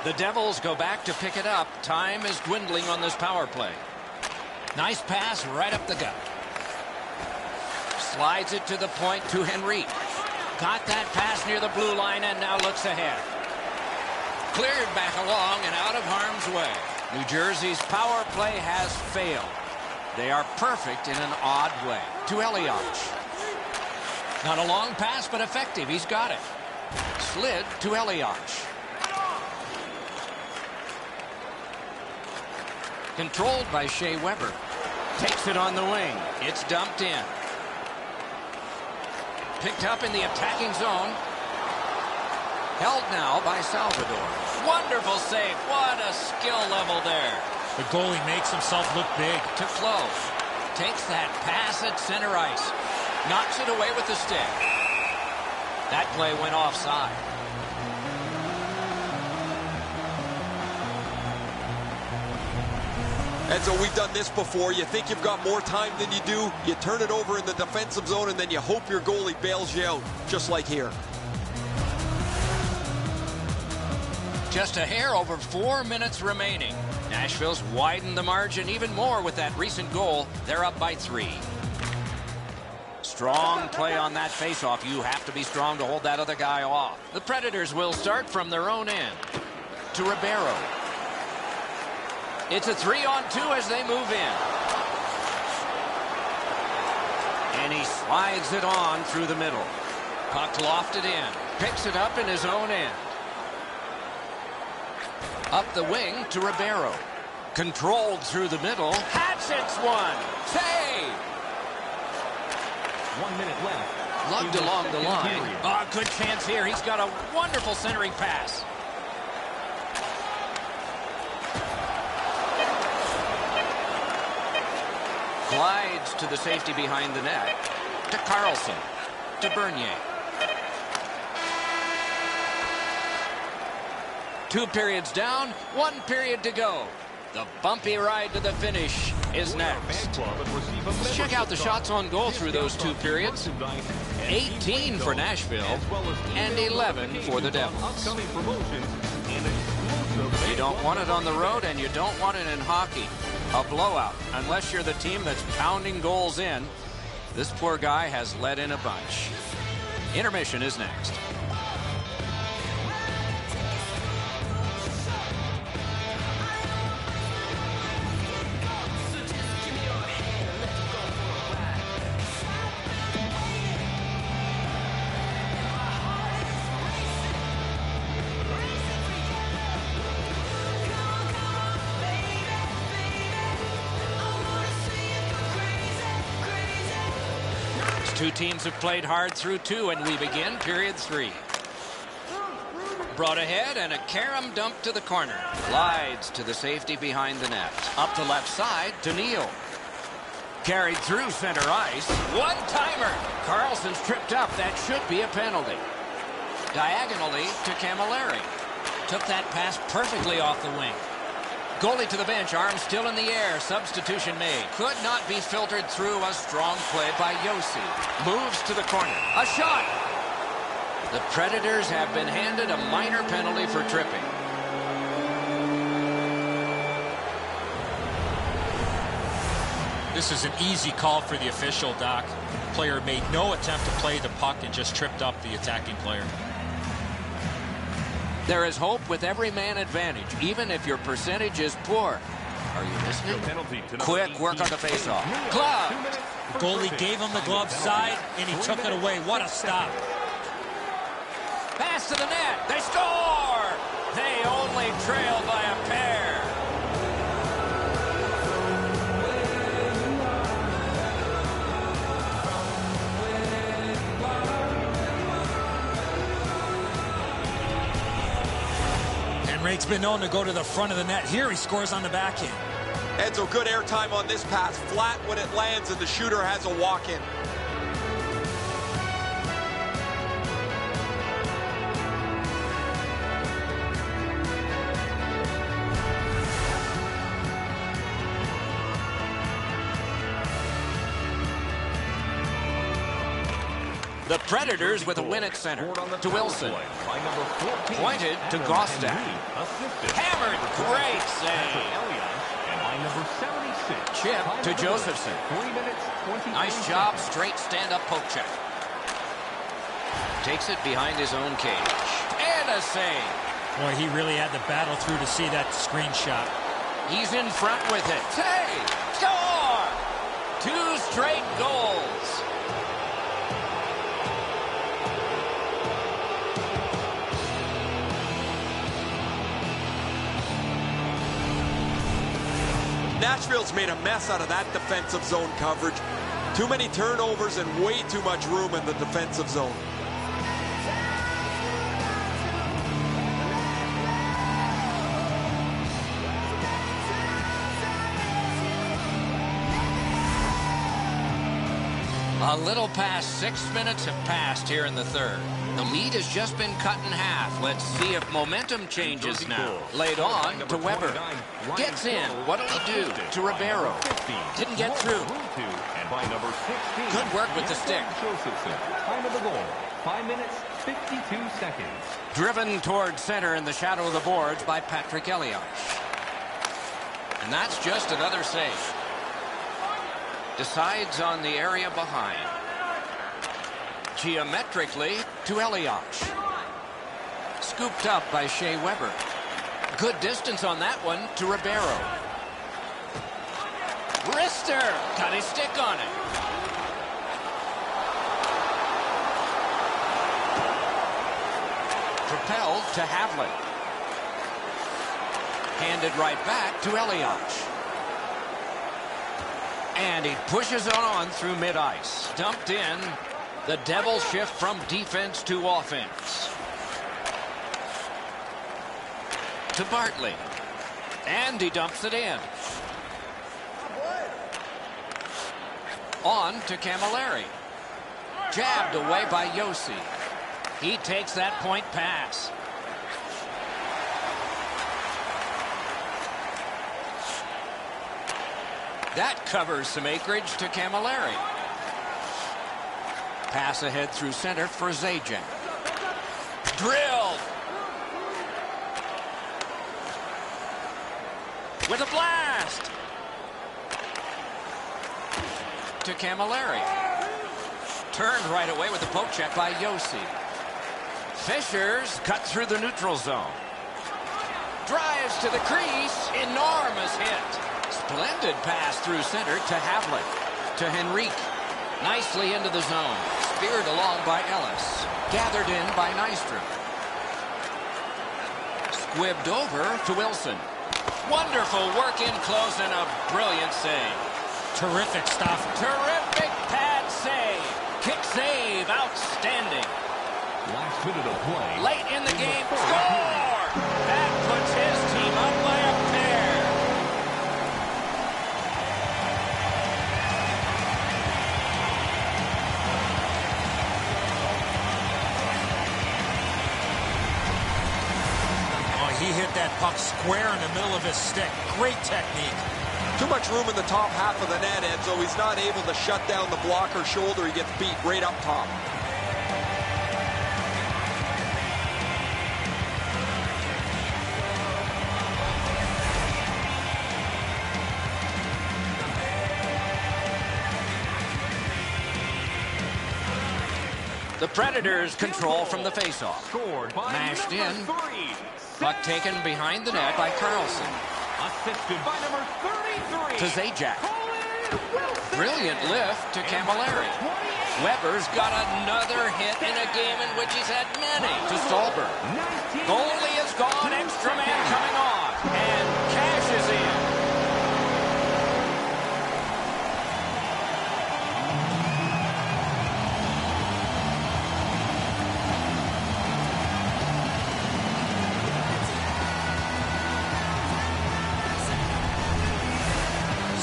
The Devils go back to pick it up. Time is dwindling on this power play. Nice pass right up the gut. Slides it to the point to Henry. Got that pass near the blue line and now looks ahead. Cleared back along and out of harm's way. New Jersey's power play has failed. They are perfect in an odd way. To Elias. Not a long pass, but effective. He's got it. Slid to Elias. Controlled by Shea Weber. Takes it on the wing. It's dumped in. Picked up in the attacking zone. Held now by Salvador. Wonderful save. What a skill level there. The goalie makes himself look big. To Flo. Takes that pass at center ice. Knocks it away with the stick. That play went offside. And so we've done this before. You think you've got more time than you do. You turn it over in the defensive zone, and then you hope your goalie bails you out, just like here. Just a hair over 4 minutes remaining. Nashville's widened the margin even more with that recent goal. They're up by 3. Strong play on that faceoff. You have to be strong to hold that other guy off. The Predators will start from their own end. To Ribeiro. It's a 3-on-2 as they move in. And he slides it on through the middle. Puck lofted in. Picks it up in his own end. Up the wing to Ribeiro. Controlled through the middle. Hatchets one. Save. 1 minute left. Lugged along the line. Oh, good chance here. He's got a wonderful centering pass. Glides to the safety behind the net. To Carlson. To Bernier. 2 periods down, 1 period to go. The bumpy ride to the finish is next. Let's check out the shots on goal through those 2 periods. 18 for Nashville and 11 for the Devils. You don't want it on the road and you don't want it in hockey. A blowout, unless you're the team that's pounding goals in. This poor guy has let in a bunch. Intermission is next. Two teams have played hard through 2, and we begin period 3. Brought ahead, and a carom dump to the corner. Glides to the safety behind the net. Up the left side to Neal. Carried through center ice. One-timer. Carlson's tripped up. That should be a penalty. Diagonally to Camilleri. Took that pass perfectly off the wing. Goalie to the bench, arms still in the air. Substitution made. Could not be filtered through. A strong play by Yossi. Moves to the corner. A shot. The Predators have been handed a minor penalty for tripping. This is an easy call for the official, Doc. The player made no attempt to play the puck and just tripped up the attacking player. There is hope with every man advantage, even if your percentage is poor. Are you listening? Quick work on the faceoff. Glove. The goalie gave him the glove side, and he took it away. What a stop. Pass to the net. They score! They only trail by a pair. Henrik's been known to go to the front of the net. Here he scores on the backhand. And so good airtime on this pass. Flat when it lands, and the shooter has a walk-in. The Predators with a win at center to Wilson. Pointed to Gostad. Hammered, great save. Chip to Josephson. Nice job, straight stand-up poke check. Takes it behind his own cage. And a save. Boy, he really had to battle through to see that screenshot. He's in front with it. Save! Score! 2 straight goals. Nashville's made a mess out of that defensive zone coverage. Too many turnovers and way too much room in the defensive zone. A little past 6 minutes have passed here in the third. The lead has just been cut in half. Let's see if momentum changes now. Laid on to Weber. Gets in. What'll he do? To Ribeiro. Didn't get through. Good work with the stick. Time of the goal, 5 minutes, 52 seconds. Driven toward center in the shadow of the boards by Patrick Elias. And that's just another save. Decides on the area behind. Geometrically to Elias. Scooped up by Shea Weber. Good distance on that one to Ribeiro. Wrister got his stick on it. Propelled to Havlik. Handed right back to Elias. And he pushes it on through mid-ice. Dumped in. The Devils shift from defense to offense. To Bartley. And he dumps it in. On to Camilleri. Jabbed away by Yossi. He takes that point pass. That covers some acreage to Camilleri. Pass ahead through center for Zajac. Drilled. With a blast. To Camilleri. Turned right away with a poke check by Yossi. Fishers cut through the neutral zone. Drives to the crease. Enormous hit. Splendid pass through center to Havlik. To Henrique. Nicely into the zone. Speared along by Ellis. Gathered in by Nystrom. Squibbed over to Wilson. Wonderful work in close and a brilliant save. Terrific stuff. Terrific pad save. Kick save. Outstanding. Last minute of play. Late in the game. Score! That puts his team up by a pair. He hit that puck square in the middle of his stick. Great technique. Too much room in the top half of the net, Ed, so he's not able to shut down the blocker shoulder. He gets beat right up top. The Predators control from the faceoff. Scored by Mashed in. number 3. Puck taken behind the net by Carlson. Assisted by number 33. To Zajac. Colin Wilson. Brilliant lift to Camilleri. Weber's got another hit in a game in which he's had many. To Stolberg. Goalie is gone. Extra man coming on. And cashes in.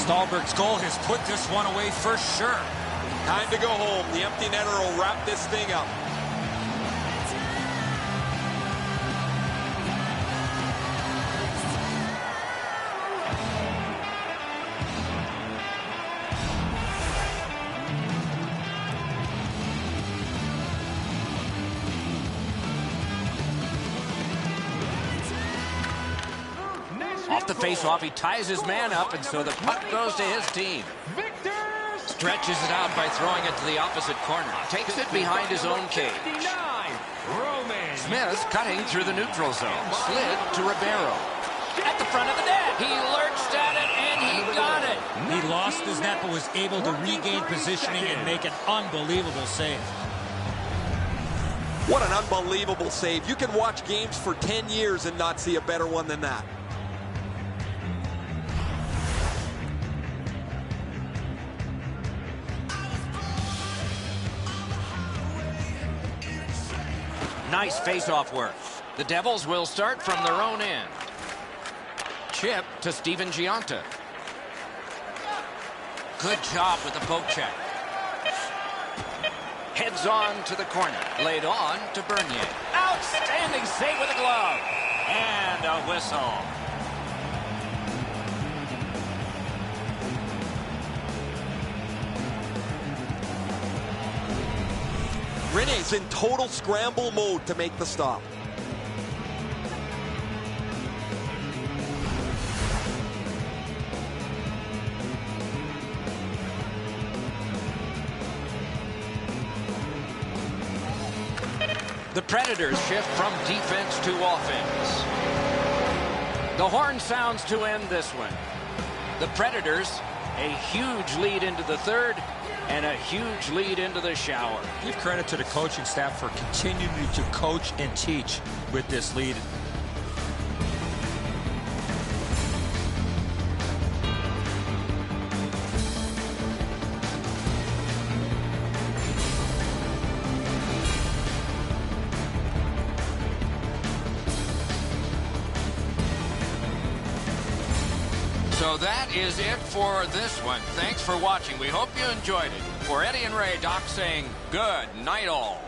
Stolberg's goal has put this one away for sure. Time to go home. The empty netter will wrap this thing up. the face-off, he ties his man up, and so the puck goes to his team. Stretches it out by throwing it to the opposite corner. Takes it behind his own cage. Smith cutting through the neutral zone. Slid to Ribeiro. At the front of the net. He lurched at it, and he got it. He lost his net, but was able to regain positioning and make an unbelievable save. What an unbelievable save. You can watch games for 10 years and not see a better one than that. Nice face-off work. The Devils will start from their own end. Chip to Steven Giunta. Good job with the poke check. Heads on to the corner. Laid on to Bernier. Outstanding save with a glove. And a whistle. Rene's in total scramble mode to make the stop. The Predators shift from defense to offense. The horn sounds to end this one. The Predators, a huge lead into the third and a huge lead into the shower. Give credit to the coaching staff for continuing to coach and teach with this lead. So that is it for this one. Thanks for watching. We hope you enjoyed it. For Eddie and Ray, Doc saying good night all.